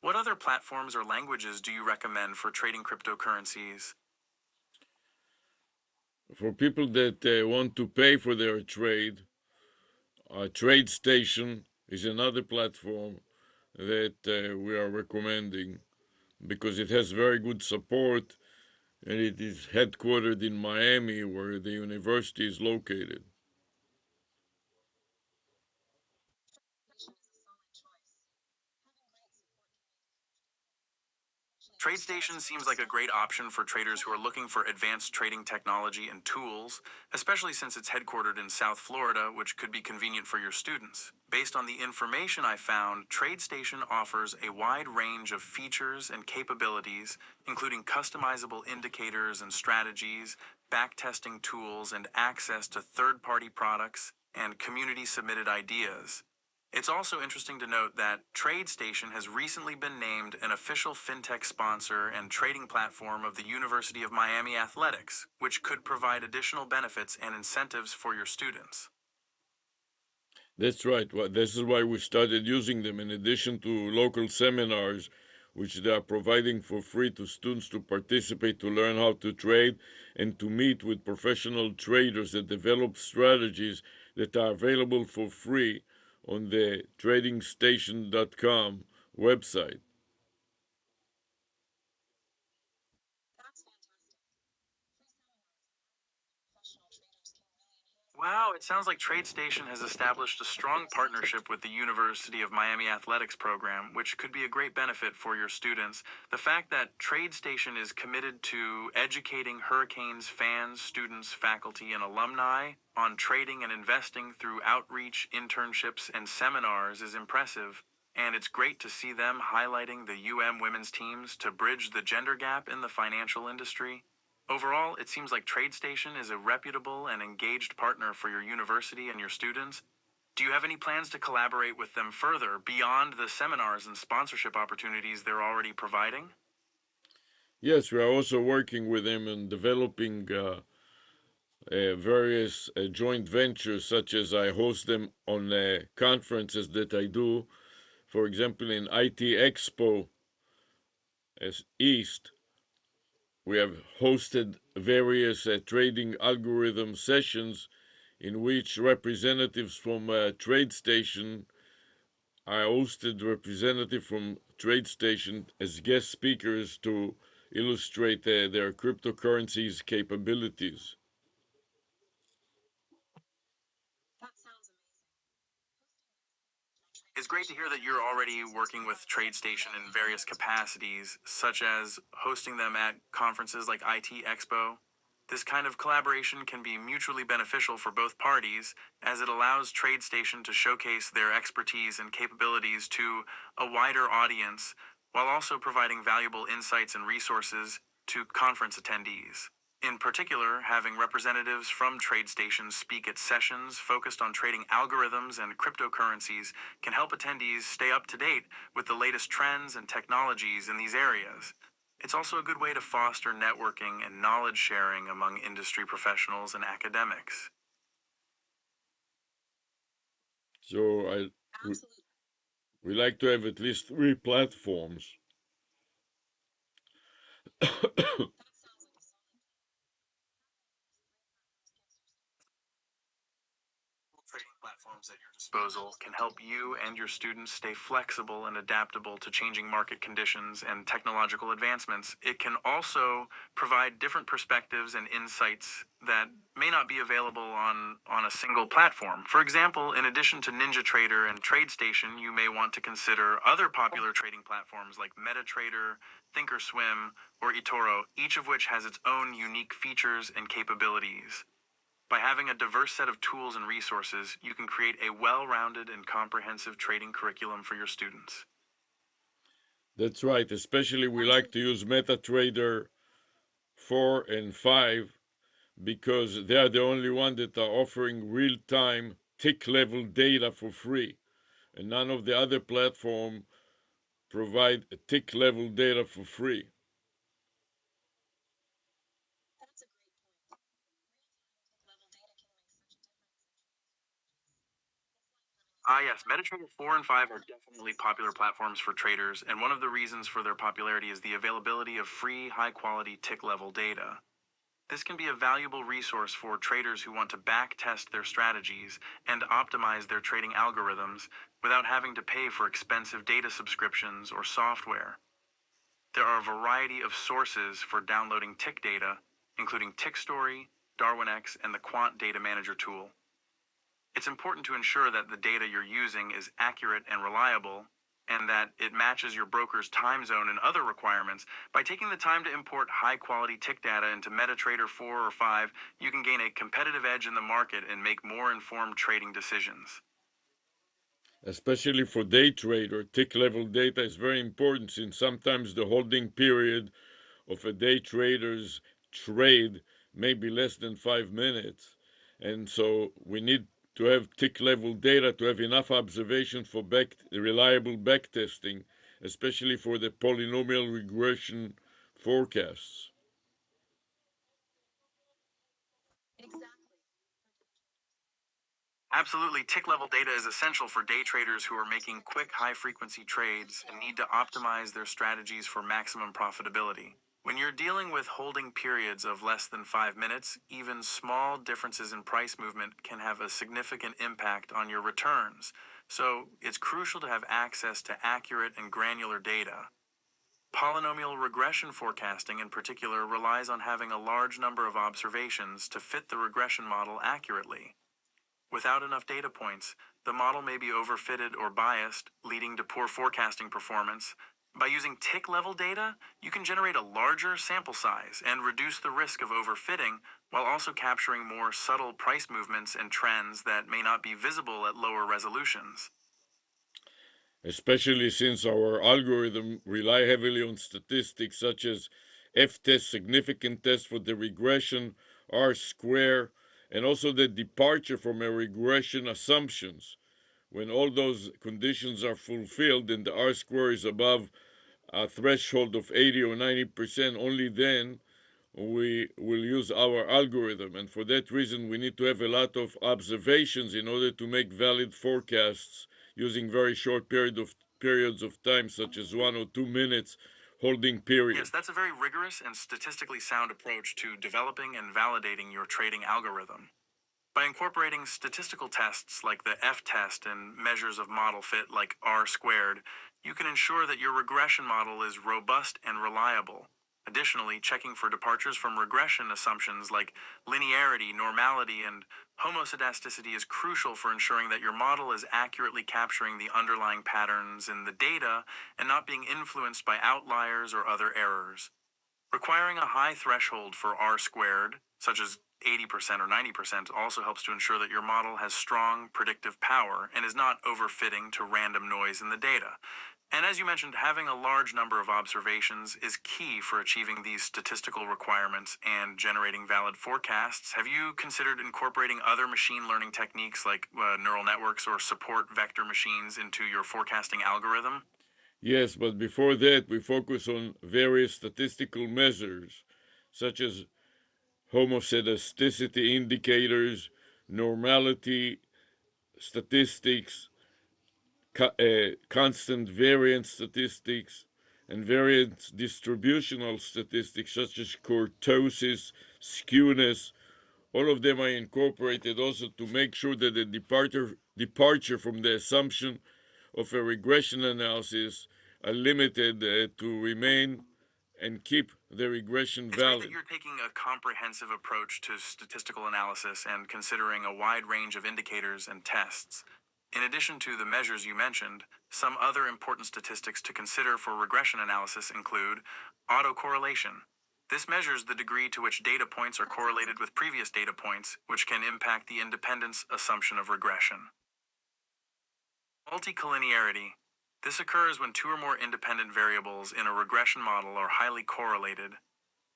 What other platforms or languages do you recommend for trading cryptocurrencies? For people that want to pay for their trade, TradeStation is another platform that we are recommending because it has very good support and it is headquartered in Miami, where the university is located. TradeStation seems like a great option for traders who are looking for advanced trading technology and tools, especially since it's headquartered in South Florida, which could be convenient for your students. Based on the information I found, TradeStation offers a wide range of features and capabilities, including customizable indicators and strategies, backtesting tools, and access to third-party products and community-submitted ideas. It's also interesting to note that TradeStation has recently been named an official fintech sponsor and trading platform of the University of Miami Athletics, which could provide additional benefits and incentives for your students. That's right. Well, this is why we started using them in addition to local seminars, which they are providing for free to students to participate, to learn how to trade, and to meet with professional traders that develop strategies that are available for free on the tradingstation.com website. That's fantastic. Free seminars professional traders can really enhance. Wow, it sounds like TradeStation has established a strong partnership with the University of Miami Athletics program, which could be a great benefit for your students. The fact that TradeStation is committed to educating Hurricanes fans, students, faculty, and alumni on trading and investing through outreach, internships, and seminars is impressive. And it's great to see them highlighting the women's teams to bridge the gender gap in the financial industry. Overall, it seems like TradeStation is a reputable and engaged partner for your university and your students. Do you have any plans to collaborate with them further beyond the seminars and sponsorship opportunities they're already providing? Yes, we are also working with them in developing various joint ventures, such as I host them on conferences that I do. For example, in IT Expo as East, we have hosted various trading algorithm sessions in which representatives from TradeStation, I hosted representatives from TradeStation as guest speakers to illustrate their cryptocurrencies capabilities. That sounds amazing. It's great to hear that you're already working with TradeStation in various capacities, such as hosting them at conferences like IT Expo. This kind of collaboration can be mutually beneficial for both parties, as it allows TradeStation to showcase their expertise and capabilities to a wider audience, while also providing valuable insights and resources to conference attendees. In particular, having representatives from TradeStation speak at sessions focused on trading algorithms and cryptocurrencies can help attendees stay up to date with the latest trends and technologies in these areas. It's also a good way to foster networking and knowledge sharing among industry professionals and academics. So Absolutely. we like to have at least 3 platforms. That sounds like a solid plan. Trading platforms at your disposal can help you and your students stay flexible and adaptable to changing market conditions and technological advancements. It can also provide different perspectives and insights that may not be available on a single platform. For example, in addition to NinjaTrader and TradeStation, you may want to consider other popular trading platforms like MetaTrader, Thinkorswim, or eToro, each of which has its own unique features and capabilities. By having a diverse set of tools and resources, you can create a well-rounded and comprehensive trading curriculum for your students. That's right. Especially we like to use MetaTrader 4 and 5 because they are the only one that are offering real-time tick level data for free, and none of the other platforms provide tick level data for free. That's a great point. Real-time tick level data can make such a difference in trading strategies. It's like having a Yes, MetaTrader 4 and 5 are definitely popular platforms for traders, and one of the reasons for their popularity is the availability of free, high quality tick level data. This can be a valuable resource for traders who want to back test their strategies and optimize their trading algorithms without having to pay for expensive data subscriptions or software. There are a variety of sources for downloading tick data, including TickStory, DarwinX, and the Quant Data Manager tool. It's important to ensure that the data you're using is accurate and reliable, and that it matches your broker's time zone and other requirements. By taking the time to import high-quality tick data into MetaTrader 4 or 5, you can gain a competitive edge in the market and make more informed trading decisions. Especially for day trader, tick level data is very important since sometimes the holding period of a day trader's trade may be less than 5 minutes. And so we need to have tick level data to have enough observation for reliable backtesting, especially for the polynomial regression forecasts. Exactly. Absolutely, tick level data is essential for day traders who are making quick, high frequency trades and need to optimize their strategies for maximum profitability. When you're dealing with holding periods of less than 5 minutes, even small differences in price movement can have a significant impact on your returns. So, it's crucial to have access to accurate and granular data. Polynomial regression forecasting, in particular, relies on having a large number of observations to fit the regression model accurately. Without enough data points, the model may be overfitted or biased, leading to poor forecasting performance. By using tick level data, you can generate a larger sample size and reduce the risk of overfitting while also capturing more subtle price movements and trends that may not be visible at lower resolutions. Especially since our algorithm rely heavily on statistics such as f-test, significant test for the regression, r-square, and also the departure from a regression assumptions. When all those conditions are fulfilled and the r-square is above a threshold of 80 or 90%, only then we will use our algorithm. And for that reason, we need to have a lot of observations in order to make valid forecasts using very short periods of time, such as 1 or 2 minutes holding period. Yes, that's a very rigorous and statistically sound approach to developing and validating your trading algorithm. By incorporating statistical tests like the f-test and measures of model fit like r-squared, you can ensure that your regression model is robust and reliable. Additionally, checking for departures from regression assumptions like linearity, normality, and homoscedasticity is crucial for ensuring that your model is accurately capturing the underlying patterns in the data and not being influenced by outliers or other errors. Requiring a high threshold for r-squared, such as 80% or 90%, also helps to ensure that your model has strong predictive power and is not overfitting to random noise in the data. And as you mentioned, having a large number of observations is key for achieving these statistical requirements and generating valid forecasts. Have you considered incorporating other machine learning techniques like neural networks or support vector machines into your forecasting algorithm? Yes, but before that, we focus on various statistical measures, such as homoscedasticity indicators, normality statistics, constant variance statistics, and variance distributional statistics such as kurtosis, skewness. All of them are incorporated also to make sure that the departure from the assumption of a regression analysis are limited to remain and keep the regression It's great that valid. you're taking a comprehensive approach to statistical analysis and considering a wide range of indicators and tests. In addition to the measures you mentioned, some other important statistics to consider for regression analysis include autocorrelation. This measures the degree to which data points are correlated with previous data points, which can impact the independence assumption of regression. Multicollinearity. This occurs when two or more independent variables in a regression model are highly correlated,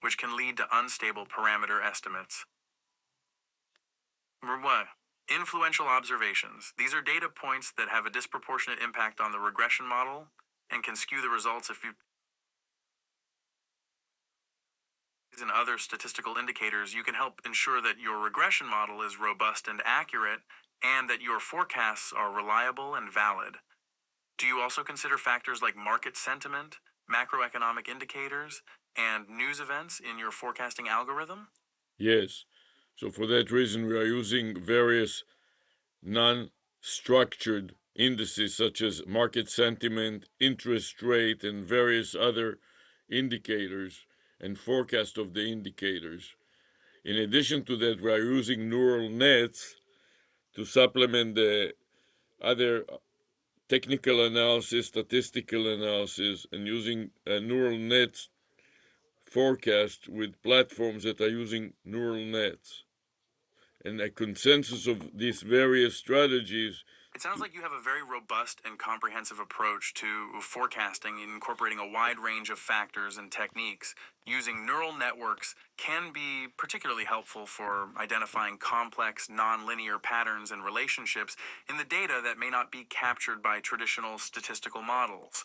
which can lead to unstable parameter estimates. Number one, Influential observations. These are data points that have a disproportionate impact on the regression model and can skew the results if you and other statistical indicators. You can help ensure that your regression model is robust and accurate and that your forecasts are reliable and valid. Do you also consider factors like market sentiment, macroeconomic indicators, and news events in your forecasting algorithm? Yes. So for that reason, we are using various non-structured indices such as market sentiment, interest rate, and various other indicators and forecast of the indicators. In addition to that, we are using neural nets to supplement the other technical analysis, statistical analysis, and using neural nets forecast with platforms that are using neural nets. And a consensus of these various strategies. It sounds like you have a very robust and comprehensive approach to forecasting, incorporating a wide range of factors and techniques. Using neural networks can be particularly helpful for identifying complex, nonlinear patterns and relationships in the data that may not be captured by traditional statistical models.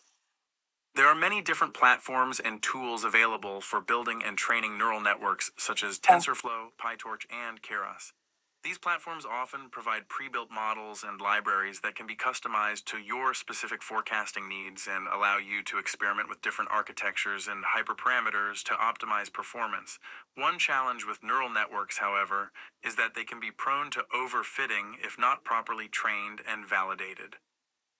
There are many different platforms and tools available for building and training neural networks, such as TensorFlow, PyTorch, and Keras. These platforms often provide pre-built models and libraries that can be customized to your specific forecasting needs and allow you to experiment with different architectures and hyperparameters to optimize performance. One challenge with neural networks, however, is that they can be prone to overfitting if not properly trained and validated.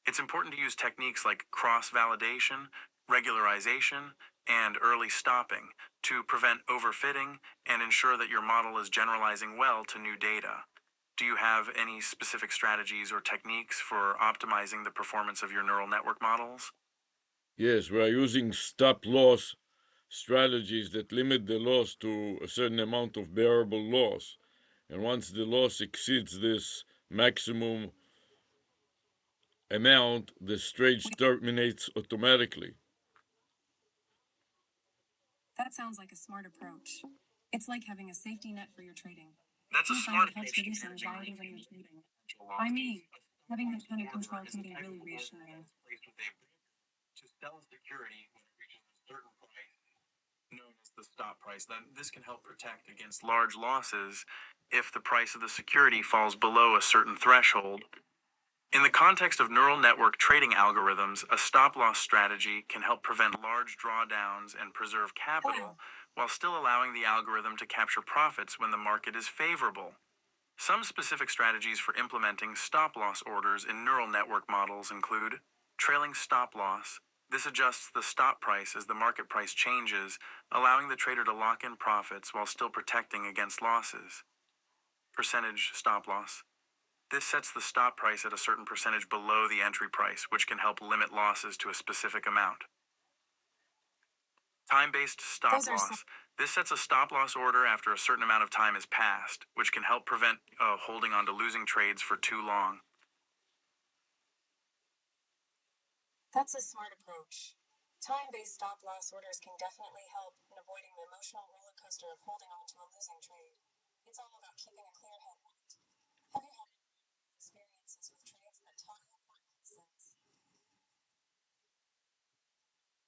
It's important to use techniques like cross-validation, regularization, and early stopping to prevent overfitting and ensure that your model is generalizing well to new data. Do you have any specific strategies or techniques for optimizing the performance of your neural network models? Yes, we are using stop-loss strategies that limit the loss to a certain amount of bearable loss. And once the loss exceeds this maximum amount, the trade terminates automatically. That sounds like a smart approach. It's like having a safety net for your trading. That's Do a you find smart it helps approach to reduce managing anxiety when the you're trading? potential I losses. mean, having that kind of Borrower control is can a be really technical reassuring. placed with a broker to sell a security when it reaches a certain price, known as the stop price. Then this can help protect against large losses if the price of the security falls below a certain threshold. In the context of neural network trading algorithms, a stop loss strategy can help prevent large drawdowns and preserve capital while still allowing the algorithm to capture profits when the market is favorable. Some specific strategies for implementing stop loss orders in neural network models include trailing stop loss. This adjusts the stop price as the market price changes, allowing the trader to lock in profits while still protecting against losses. Percentage stop loss. This sets the stop price at a certain percentage below the entry price, which can help limit losses to a specific amount. Time-based stop Those are loss. This sets a stop loss order after a certain amount of time has passed, which can help prevent holding on to losing trades for too long. That's a smart approach. Time-based stop-loss orders can definitely help in avoiding the emotional roller coaster of holding on to a losing trade. It's all about keeping a clear head, right? Have you had any experiences with trades that taught you important lessons?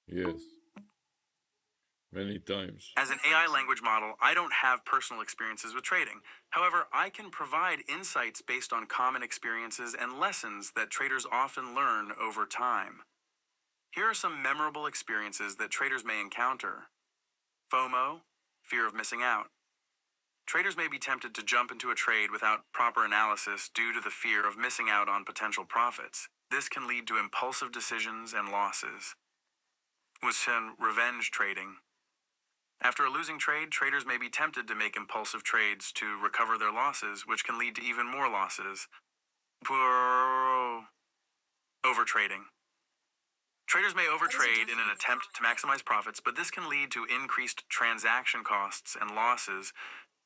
Yes, many times. As an AI language model, I don't have personal experiences with trading. However, I can provide insights based on common experiences and lessons that traders often learn over time. Here are some memorable experiences that traders may encounter. FOMO, fear of missing out. Traders may be tempted to jump into a trade without proper analysis due to the fear of missing out on potential profits. This can lead to impulsive decisions and losses. Revenge trading. After a losing trade, traders may be tempted to make impulsive trades to recover their losses, which can lead to even more losses. Overtrading. Traders may overtrade in an attempt to maximize profits, but this can lead to increased transaction costs and losses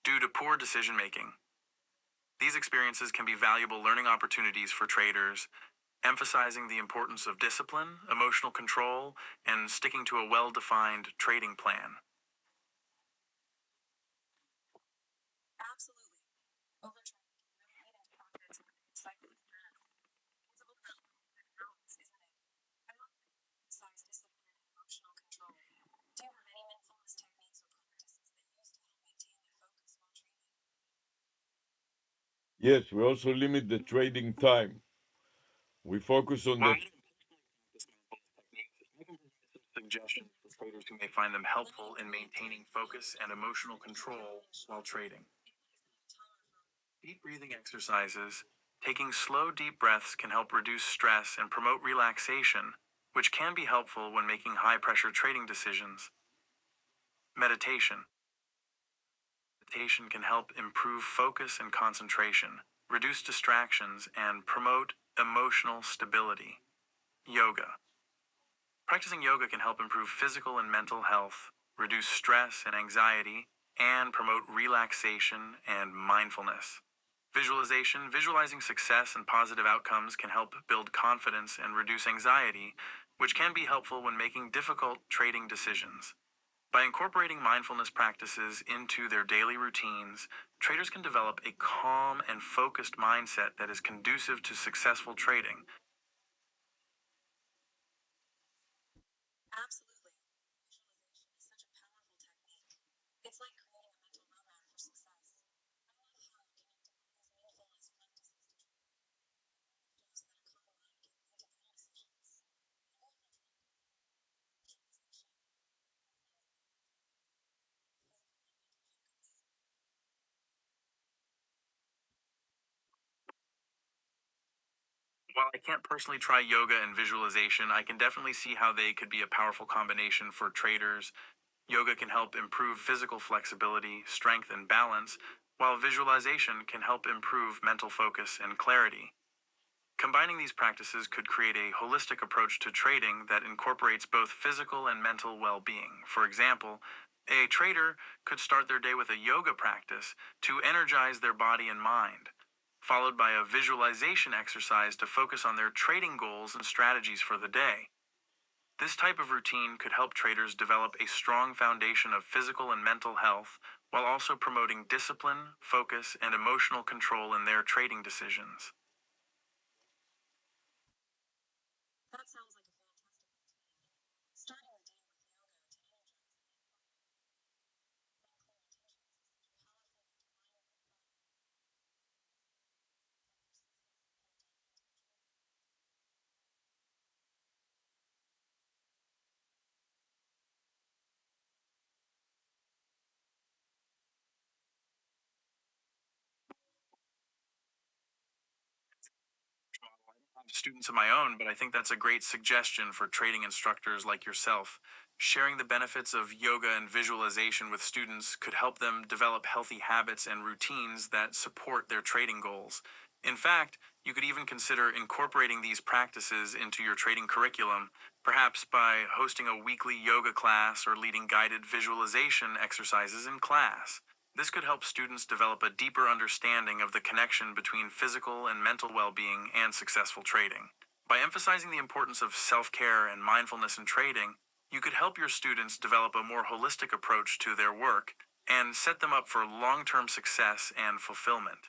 due to poor decision making. These experiences can be valuable learning opportunities for traders, emphasizing the importance of discipline, emotional control, and sticking to a well-defined trading plan. Absolutely. Overtrading can really eat into profits Yes, we also limit the trading time. We focus on While the I don't practice mindfulness techniques, I can provide some suggestions for traders who may find them helpful in maintaining focus and emotional control while trading. Deep breathing exercises. Taking slow, deep breaths can help reduce stress and promote relaxation, which can be helpful when making high pressure trading decisions. Meditation. Meditation can help improve focus and concentration, reduce distractions, and promote emotional stability. Yoga. Practicing yoga can help improve physical and mental health, reduce stress and anxiety, and promote relaxation and mindfulness. Visualization. Visualizing success and positive outcomes can help build confidence and reduce anxiety, which can be helpful when making difficult trading decisions. By incorporating mindfulness practices into their daily routines, traders can develop a calm and focused mindset that is conducive to successful trading. Absolutely. Visualization is such a powerful technique. It's like creating a mental roadmap for success. I love how connecting all these mindfulness practices to trading. It shows that a calm mind can lead to better decisions. Have you ever tried visualization? While I can't personally try yoga and visualization, I can definitely see how they could be a powerful combination for traders. Yoga can help improve physical flexibility, strength, and balance, while visualization can help improve mental focus and clarity. Combining these practices could create a holistic approach to trading that incorporates both physical and mental well being. For example, a trader could start their day with a yoga practice to energize their body and mind, followed by a visualization exercise to focus on their trading goals and strategies for the day. This type of routine could help traders develop a strong foundation of physical and mental health while also promoting discipline, focus, and emotional control in their trading decisions. That sounds like a fantastic routine. Starting the day with yoga to energize the mind. Setting clear intentions is such a powerful way to line your body and mind with persistence and dedication to the trading. I don't have students of my own, but I think that's a great suggestion for trading instructors like yourself. Sharing the benefits of yoga and visualization with students could help them develop healthy habits and routines that support their trading goals. In fact, you could even consider incorporating these practices into your trading curriculum, perhaps by hosting a weekly yoga class or leading guided visualization exercises in class. This could help students develop a deeper understanding of the connection between physical and mental well being and successful trading. By emphasizing the importance of self care and mindfulness in trading, you could help your students develop a more holistic approach to their work and set them up for long term success and fulfillment.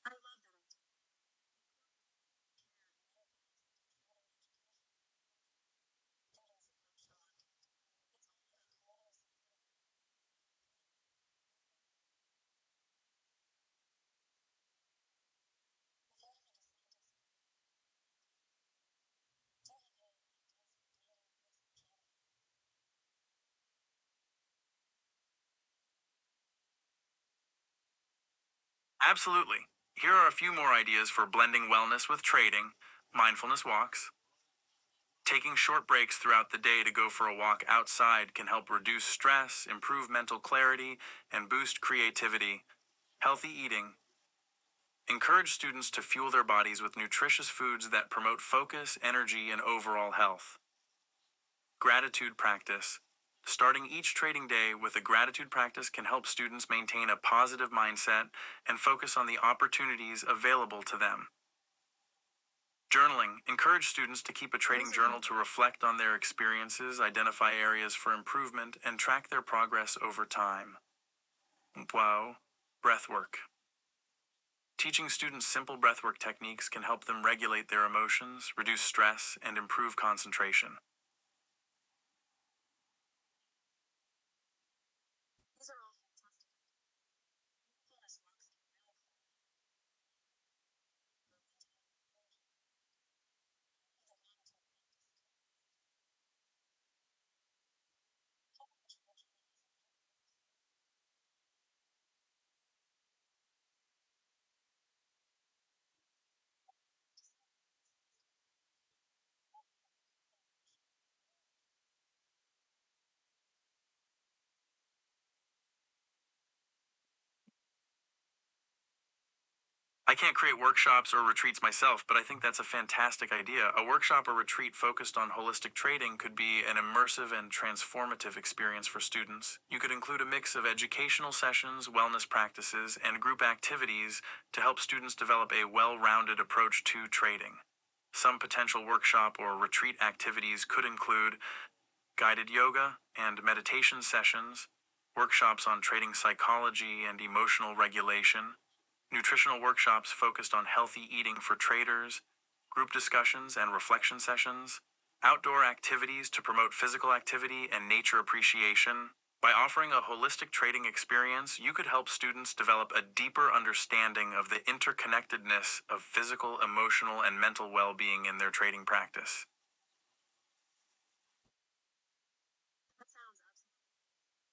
I love that idea. Incorporating self-care and mindfulness into trading's approach to life. It's all about creating a supportive environment if you ever decide to explore do you have any ideas for blending wellness and trading? Absolutely. Here are a few more ideas for blending wellness with trading: mindfulness walks. Taking short breaks throughout the day to go for a walk outside can help reduce stress, improve mental clarity, and boost creativity. Healthy eating. Encourage students to fuel their bodies with nutritious foods that promote focus, energy, and overall health. Gratitude practice. Starting each trading day with a gratitude practice can help students maintain a positive mindset and focus on the opportunities available to them. Journaling. Encourage students to keep a trading journal to reflect on their experiences, identify areas for improvement, and track their progress over time. Wow. Breathwork. Teaching students simple breathwork techniques can help them regulate their emotions, reduce stress, and improve concentration. These are all fantastic ideas. I can't create workshops or retreats myself, but I think that's a fantastic idea. A workshop or retreat focused on holistic trading could be an immersive and transformative experience for students. You could include a mix of educational sessions, wellness practices, and group activities to help students develop a well-rounded approach to trading. Some potential workshop or retreat activities could include guided yoga and meditation sessions, workshops on trading psychology and emotional regulation, nutritional workshops focused on healthy eating for traders, group discussions and reflection sessions, outdoor activities to promote physical activity and nature appreciation. By offering a holistic trading experience, you could help students develop a deeper understanding of the interconnectedness of physical, emotional, and mental well-being in their trading practice. That sounds absolutely on traders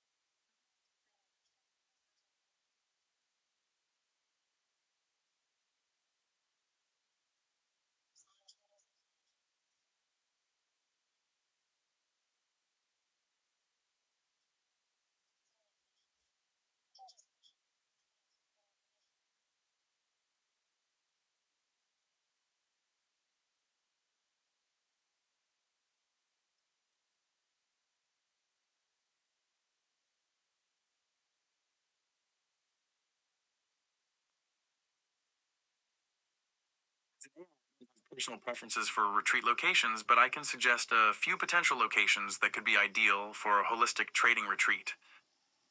can just Personal preferences for retreat locations, but I can suggest a few potential locations that could be ideal for a holistic trading retreat.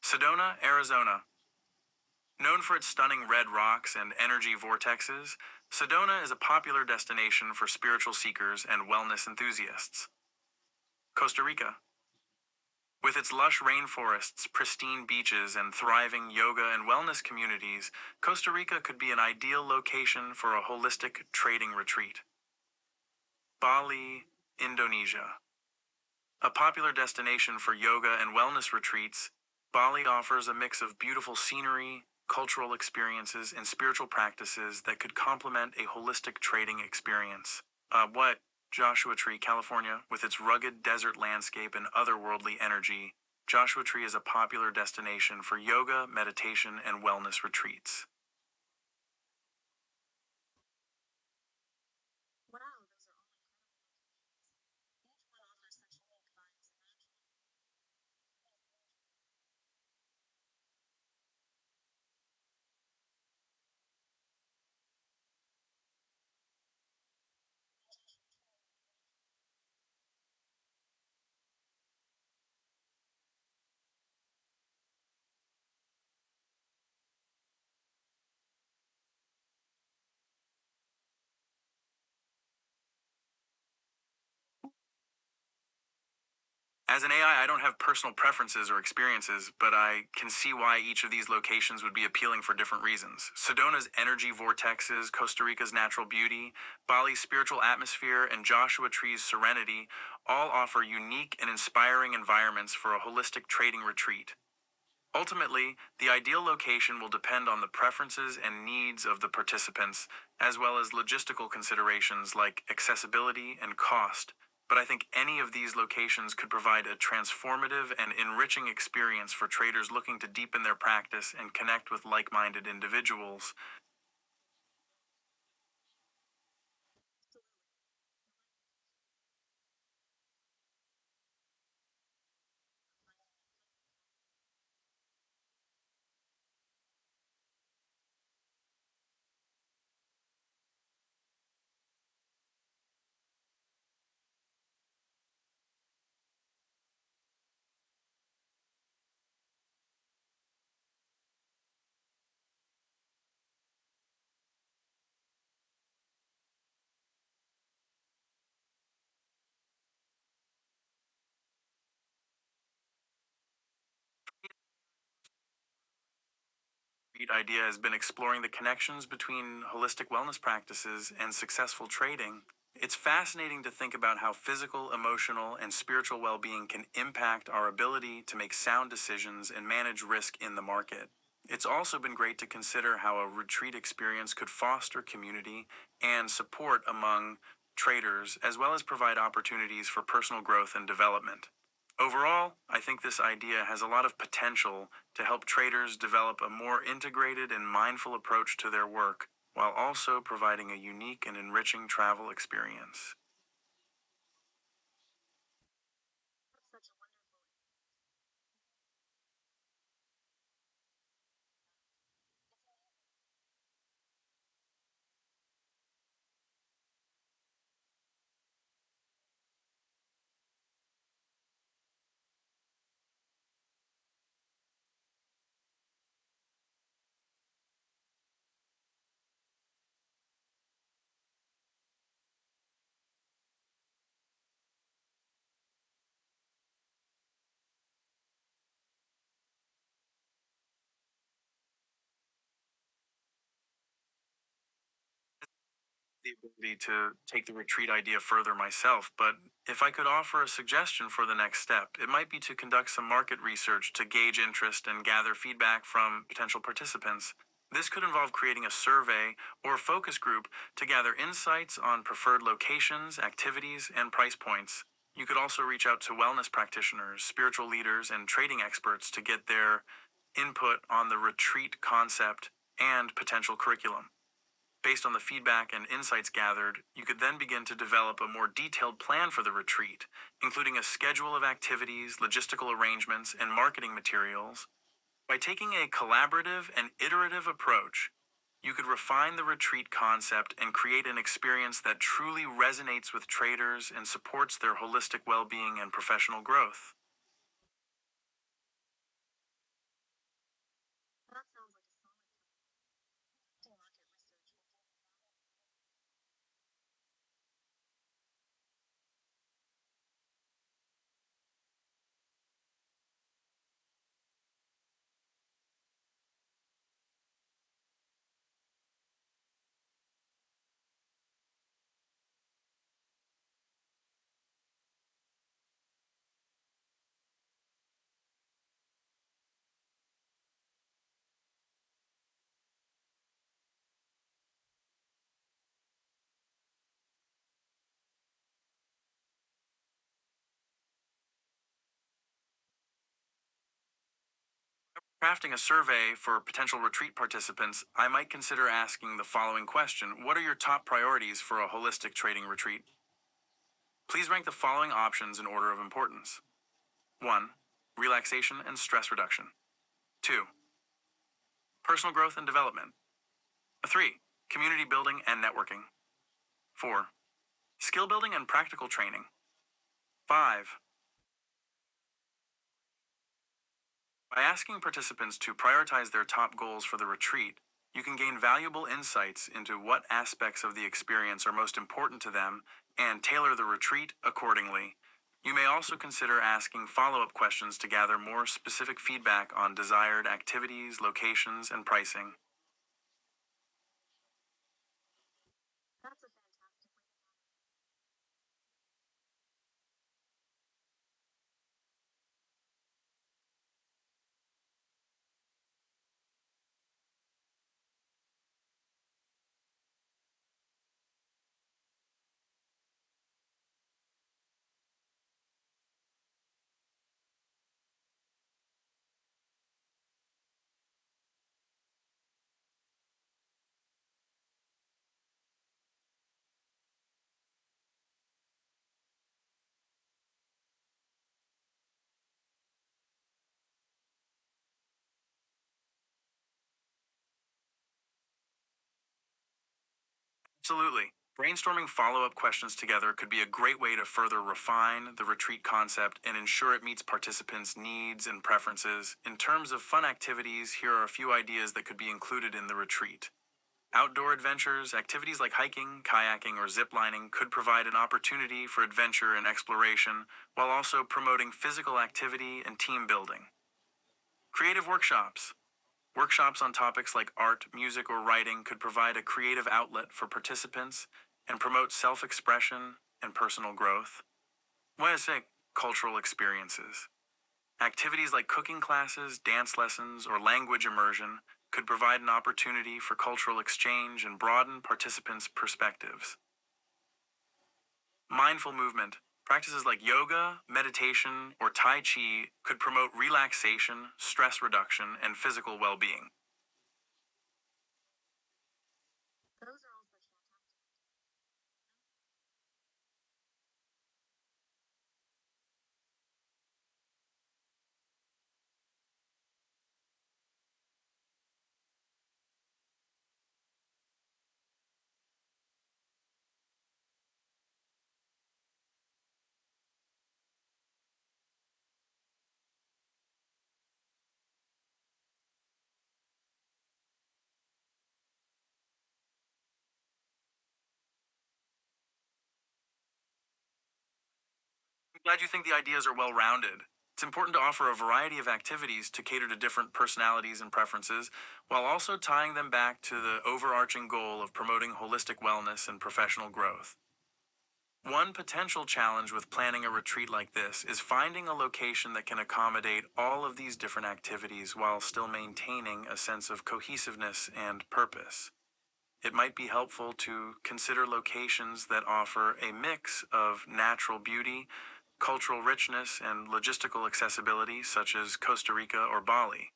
Sedona, Arizona. Known for its stunning red rocks and energy vortexes, Sedona is a popular destination for spiritual seekers and wellness enthusiasts. Costa Rica. With its lush rainforests, pristine beaches, and thriving yoga and wellness communities, Costa Rica could be an ideal location for a holistic trading retreat. Bali, Indonesia. A popular destination for yoga and wellness retreats, Bali offers a mix of beautiful scenery, cultural experiences, and spiritual practices that could complement a holistic trading experience. Joshua Tree, California, with its rugged desert landscape and otherworldly energy, Joshua Tree is a popular destination for yoga, meditation, and wellness retreats. wow, those are all incredible locations. Each one offers such unique vibes and natural As an AI, I don't have personal preferences or experiences, but I can see why each of these locations would be appealing for different reasons. Sedona's energy vortexes, Costa Rica's natural beauty, Bali's spiritual atmosphere, and Joshua Tree's serenity all offer unique and inspiring environments for a holistic trading retreat. Ultimately, the ideal location will depend on the preferences and needs of the participants, as well as logistical considerations like accessibility and cost. But I think any of these locations could provide a transformative and enriching experience for traders looking to deepen their practice and connect with like-minded individuals. Idea has been exploring the connections between holistic wellness practices and successful trading. It's fascinating to think about how physical, emotional, and spiritual well-being can impact our ability to make sound decisions and manage risk in the market. It's also been great to consider how a retreat experience could foster community and support among traders, as well as provide opportunities for personal growth and development. Overall, I think this idea has a lot of potential to help traders develop a more integrated and mindful approach to their work while also providing a unique and enriching travel experience. That's such a wonderful. The ability to take the retreat idea further myself, but if I could offer a suggestion for the next step, it might be to conduct some market research to gauge interest and gather feedback from potential participants. This could involve creating a survey or focus group to gather insights on preferred locations, activities, and price points. You could also reach out to wellness practitioners, spiritual leaders, and trading experts to get their input on the retreat concept and potential curriculum. Based on the feedback and insights gathered, you could then begin to develop a more detailed plan for the retreat, including a schedule of activities, logistical arrangements, and marketing materials. By taking a collaborative and iterative approach, you could refine the retreat concept and create an experience that truly resonates with traders and supports their holistic well-being and professional growth. That sounds like a solid plan. Conducting market research will give you valuable. Crafting a survey for potential retreat participants, I might consider asking the following question: what are your top priorities for a holistic trading retreat? Please rank the following options in order of importance. 1. Relaxation and stress reduction. 2. Personal growth and development. 3. Community building and networking. 4. Skill building and practical training. 5. By asking participants to prioritize their top goals for the retreat, you can gain valuable insights into what aspects of the experience are most important to them and tailor the retreat accordingly. You may also consider asking follow-up questions to gather more specific feedback on desired activities, locations, and pricing. That's a fantastic way to go. Absolutely. Brainstorming follow-up questions together could be a great way to further refine the retreat concept and ensure it meets participants' needs and preferences. In terms of fun activities, here are a few ideas that could be included in the retreat. Outdoor adventures, activities like hiking, kayaking, or ziplining could provide an opportunity for adventure and exploration while also promoting physical activity and team building. Creative workshops. Workshops on topics like art, music, or writing could provide a creative outlet for participants and promote self-expression and personal growth. What I say, cultural experiences. Activities like cooking classes, dance lessons, or language immersion could provide an opportunity for cultural exchange and broaden participants' perspectives. Mindful movement. Practices like yoga, meditation, or Tai Chi could promote relaxation, stress reduction, and physical well-being. Glad you think the ideas are well rounded. It's important to offer a variety of activities to cater to different personalities and preferences, while also tying them back to the overarching goal of promoting holistic wellness and professional growth. One potential challenge with planning a retreat like this is finding a location that can accommodate all of these different activities while still maintaining a sense of cohesiveness and purpose. It might be helpful to consider locations that offer a mix of natural beauty, cultural richness, and logistical accessibility, such as Costa Rica or Bali.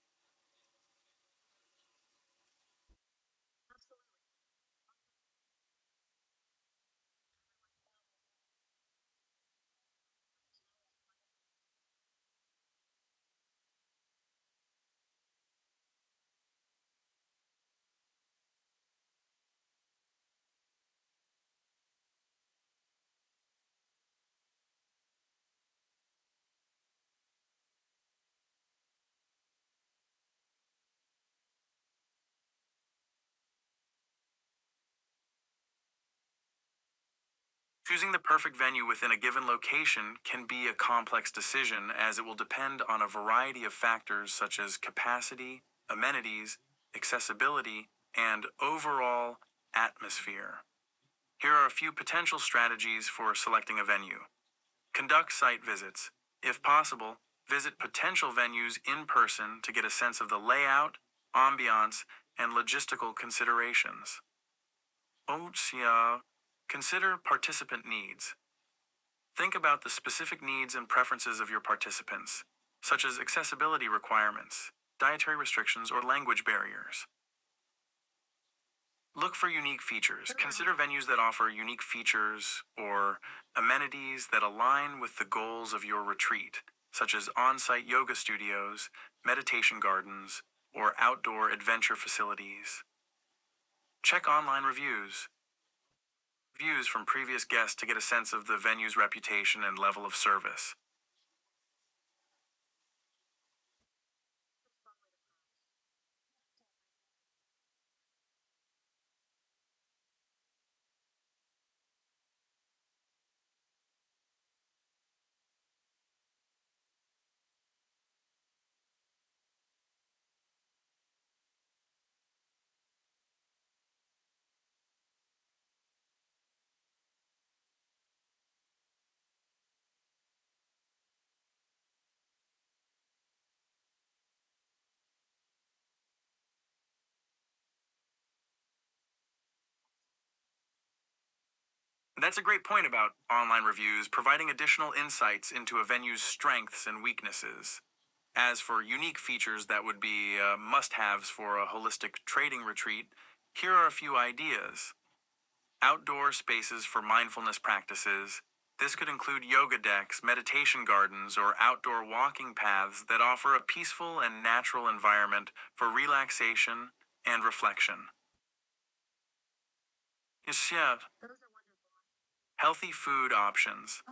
Choosing the perfect venue within a given location can be a complex decision as it will depend on a variety of factors such as capacity, amenities, accessibility, and overall atmosphere. Here are a few potential strategies for selecting a venue. Conduct site visits. If possible, visit potential venues in person to get a sense of the layout, ambiance, and logistical considerations. Consider participant needs. Think about the specific needs and preferences of your participants, such as accessibility requirements, dietary restrictions, or language barriers. Look for unique features. Consider venues that offer unique features or amenities that align with the goals of your retreat, such as on-site yoga studios, meditation gardens, or outdoor adventure facilities. Check online reviews from previous guests to get a sense of the venue's reputation and level of service. That's a great point about online reviews, providing additional insights into a venue's strengths and weaknesses. As for unique features that would be must haves for a holistic trading retreat, here are a few ideas. Outdoor spaces for mindfulness practices. This could include yoga decks, meditation gardens, or outdoor walking paths that offer a peaceful and natural environment for relaxation and reflection. Yeah, healthy food options.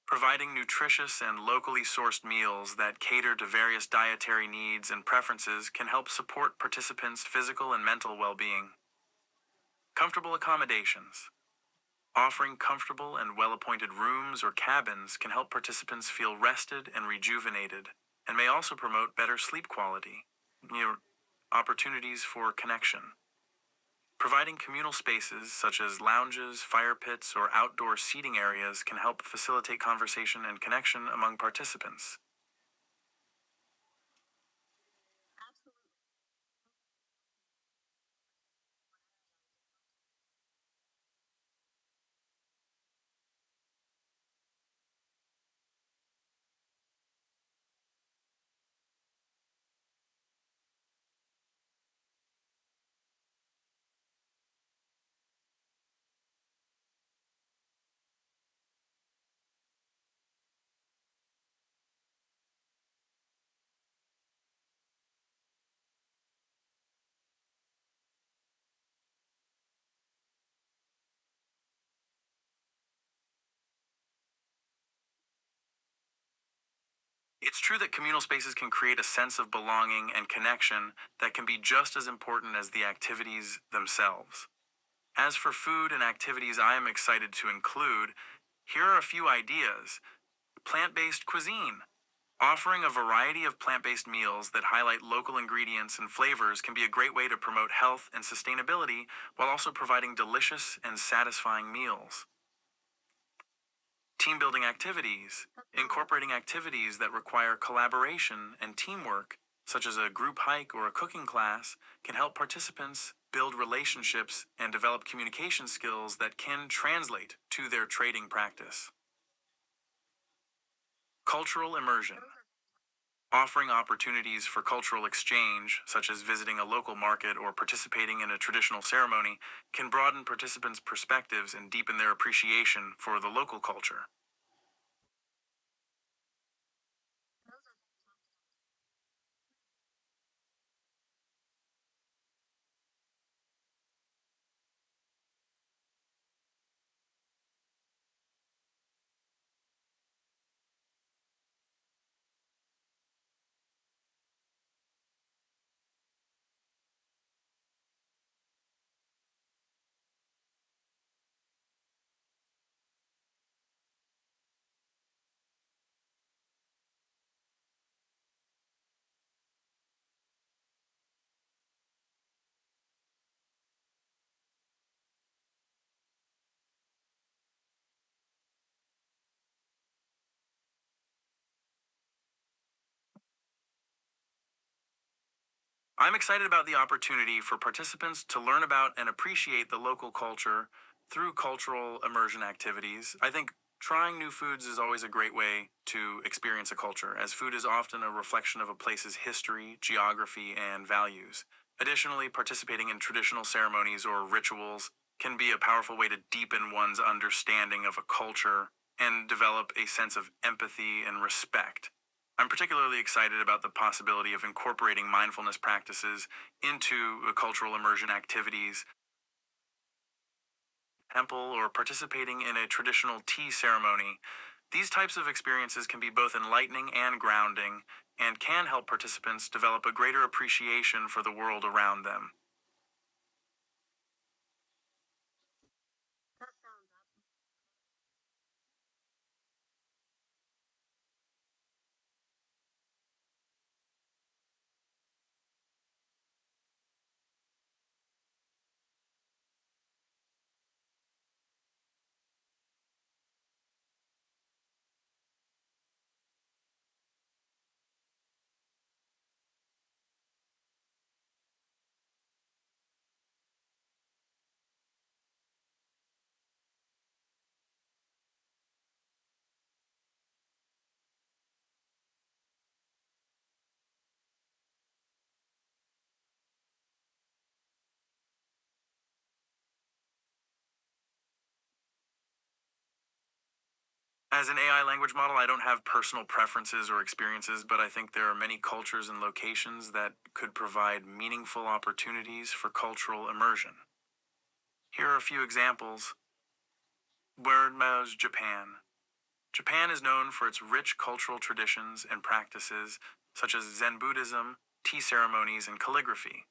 Providing nutritious and locally sourced meals that cater to various dietary needs and preferences can help support participants' physical and mental well being. Comfortable accommodations. Offering comfortable and well appointed rooms or cabins can help participants feel rested and rejuvenated, and may also promote better sleep quality. Opportunities for connection. Providing communal spaces such as lounges, fire pits, or outdoor seating areas can help facilitate conversation and connection among participants. It's true that communal spaces can create a sense of belonging and connection that can be just as important as the activities themselves. As for food and activities I am excited to include, here are a few ideas. Plant-based cuisine. Offering a variety of plant-based meals that highlight local ingredients and flavors can be a great way to promote health and sustainability while also providing delicious and satisfying meals. Team building activities. Incorporating activities that require collaboration and teamwork, such as a group hike or a cooking class, can help participants build relationships and develop communication skills that can translate to their trading practice. Cultural immersion. Offering opportunities for cultural exchange, such as visiting a local market or participating in a traditional ceremony, can broaden participants' perspectives and deepen their appreciation for the local culture. I'm excited about the opportunity for participants to learn about and appreciate the local culture through cultural immersion activities. I think trying new foods is always a great way to experience a culture, as food is often a reflection of a place's history, geography, and values. Additionally, participating in traditional ceremonies or rituals can be a powerful way to deepen one's understanding of a culture and develop a sense of empathy and respect. I'm particularly excited about the possibility of incorporating mindfulness practices into cultural immersion activities, temple, or participating in a traditional tea ceremony. These types of experiences can be both enlightening and grounding, and can help participants develop a greater appreciation for the world around them. As an AI language model, I don't have personal preferences or experiences, but I think there are many cultures and locations that could provide meaningful opportunities for cultural immersion. Here are a few examples. Whereas Japan. Japan is known for its rich cultural traditions and practices, such as Zen Buddhism, tea ceremonies, and calligraphy.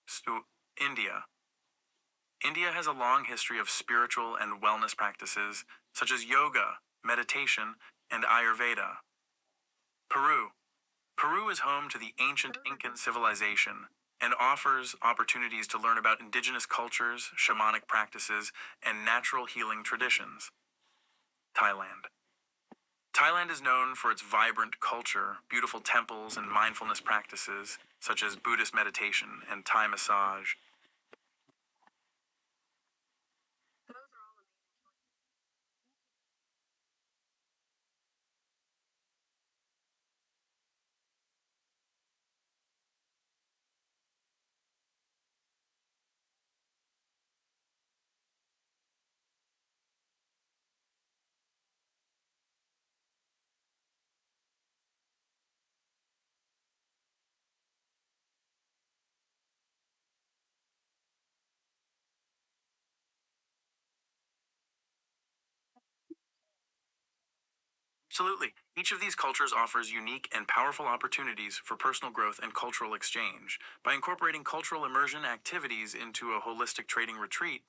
So, India. India has a long history of spiritual and wellness practices, such as yoga, meditation, and Ayurveda. Peru. Peru is home to the ancient Incan civilization and offers opportunities to learn about indigenous cultures, shamanic practices, and natural healing traditions. Thailand. Thailand is known for its vibrant culture, beautiful temples, and mindfulness practices, such as Buddhist meditation and Thai massage. Absolutely. Each of these cultures offers unique and powerful opportunities for personal growth and cultural exchange. By incorporating cultural immersion activities into a holistic trading retreat,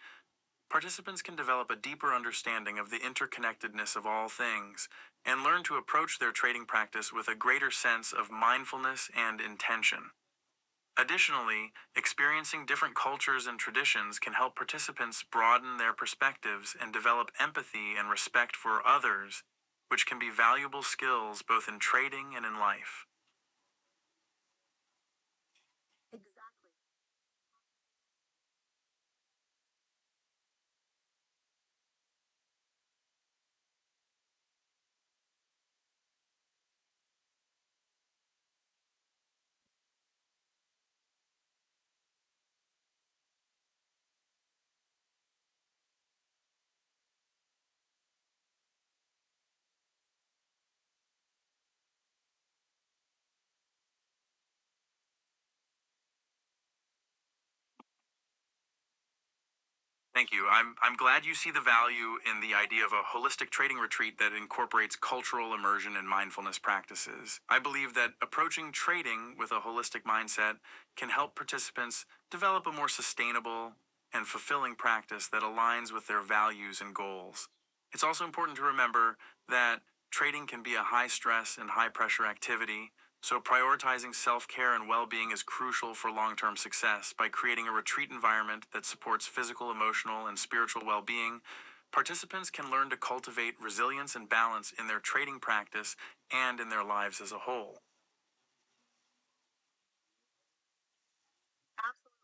participants can develop a deeper understanding of the interconnectedness of all things and learn to approach their trading practice with a greater sense of mindfulness and intention. Additionally, experiencing different cultures and traditions can help participants broaden their perspectives and develop empathy and respect for others, which can be valuable skills both in trading and in life. Exactly. Thank you. I'm glad you see the value in the idea of a holistic trading retreat that incorporates cultural immersion and mindfulness practices. I believe that approaching trading with a holistic mindset can help participants develop a more sustainable and fulfilling practice that aligns with their values and goals. It's also important to remember that trading can be a high stress and high pressure activity, so prioritizing self-care and well-being is crucial for long-term success. By creating a retreat environment that supports physical, emotional, and spiritual well-being, participants can learn to cultivate resilience and balance in their trading practice and in their lives as a whole. Absolutely.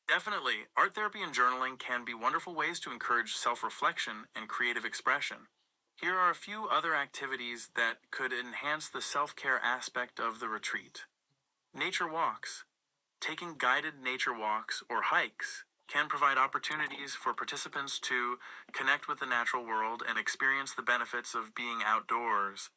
Definitely, art therapy and journaling can be wonderful ways to encourage self-reflection and creative expression. Here are a few other activities that could enhance the self-care aspect of the retreat. Nature walks. Taking guided nature walks or hikes can provide opportunities for participants to connect with the natural world and experience the benefits of being outdoors.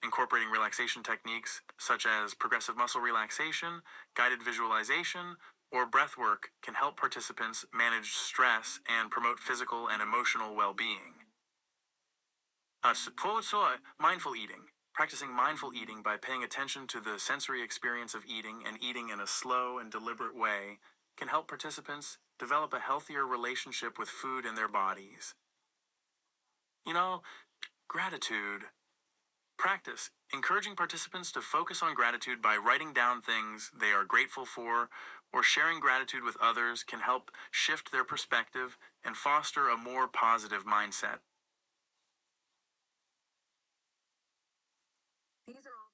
Incorporating relaxation techniques such as progressive muscle relaxation, guided visualization, or breath work can help participants manage stress and promote physical and emotional well-being. Mindful eating. Practicing mindful eating by paying attention to the sensory experience of eating and eating in a slow and deliberate way can help participants develop a healthier relationship with food in their bodies. You know, gratitude. Practice. Encouraging participants to focus on gratitude by writing down things they are grateful for or sharing gratitude with others can help shift their perspective and foster a more positive mindset. These are all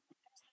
fantastic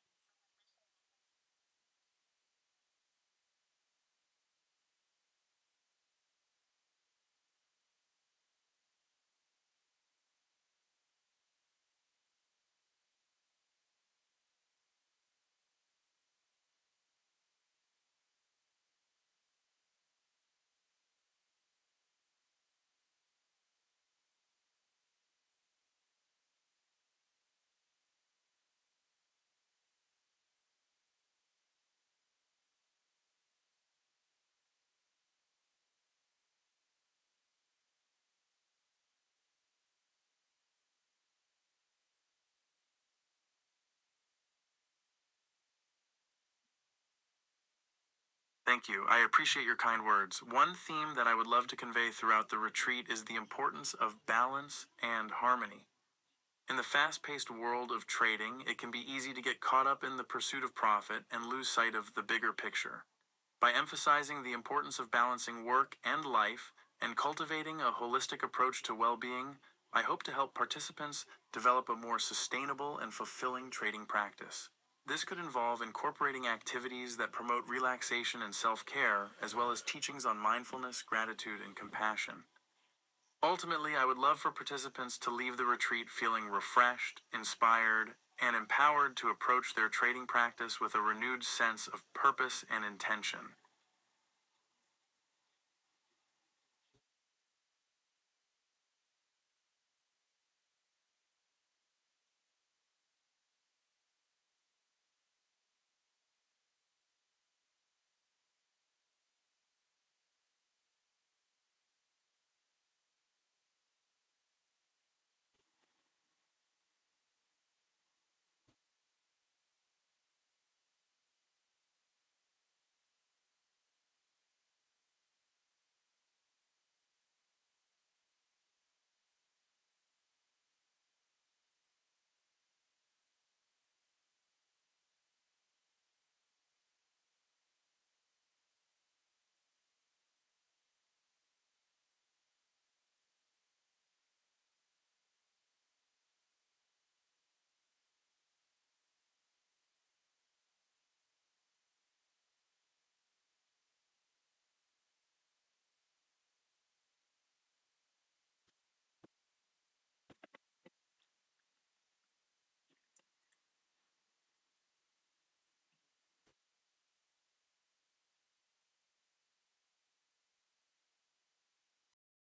Thank you. I appreciate your kind words. One theme that I would love to convey throughout the retreat is the importance of balance and harmony. In the fast-paced world of trading, it can be easy to get caught up in the pursuit of profit and lose sight of the bigger picture. By emphasizing the importance of balancing work and life and cultivating a holistic approach to well-being, I hope to help participants develop a more sustainable and fulfilling trading practice. This could involve incorporating activities that promote relaxation and self-care, as well as teachings on mindfulness, gratitude, and compassion. Ultimately, I would love for participants to leave the retreat feeling refreshed, inspired, and empowered to approach their trading practice with a renewed sense of purpose and intention.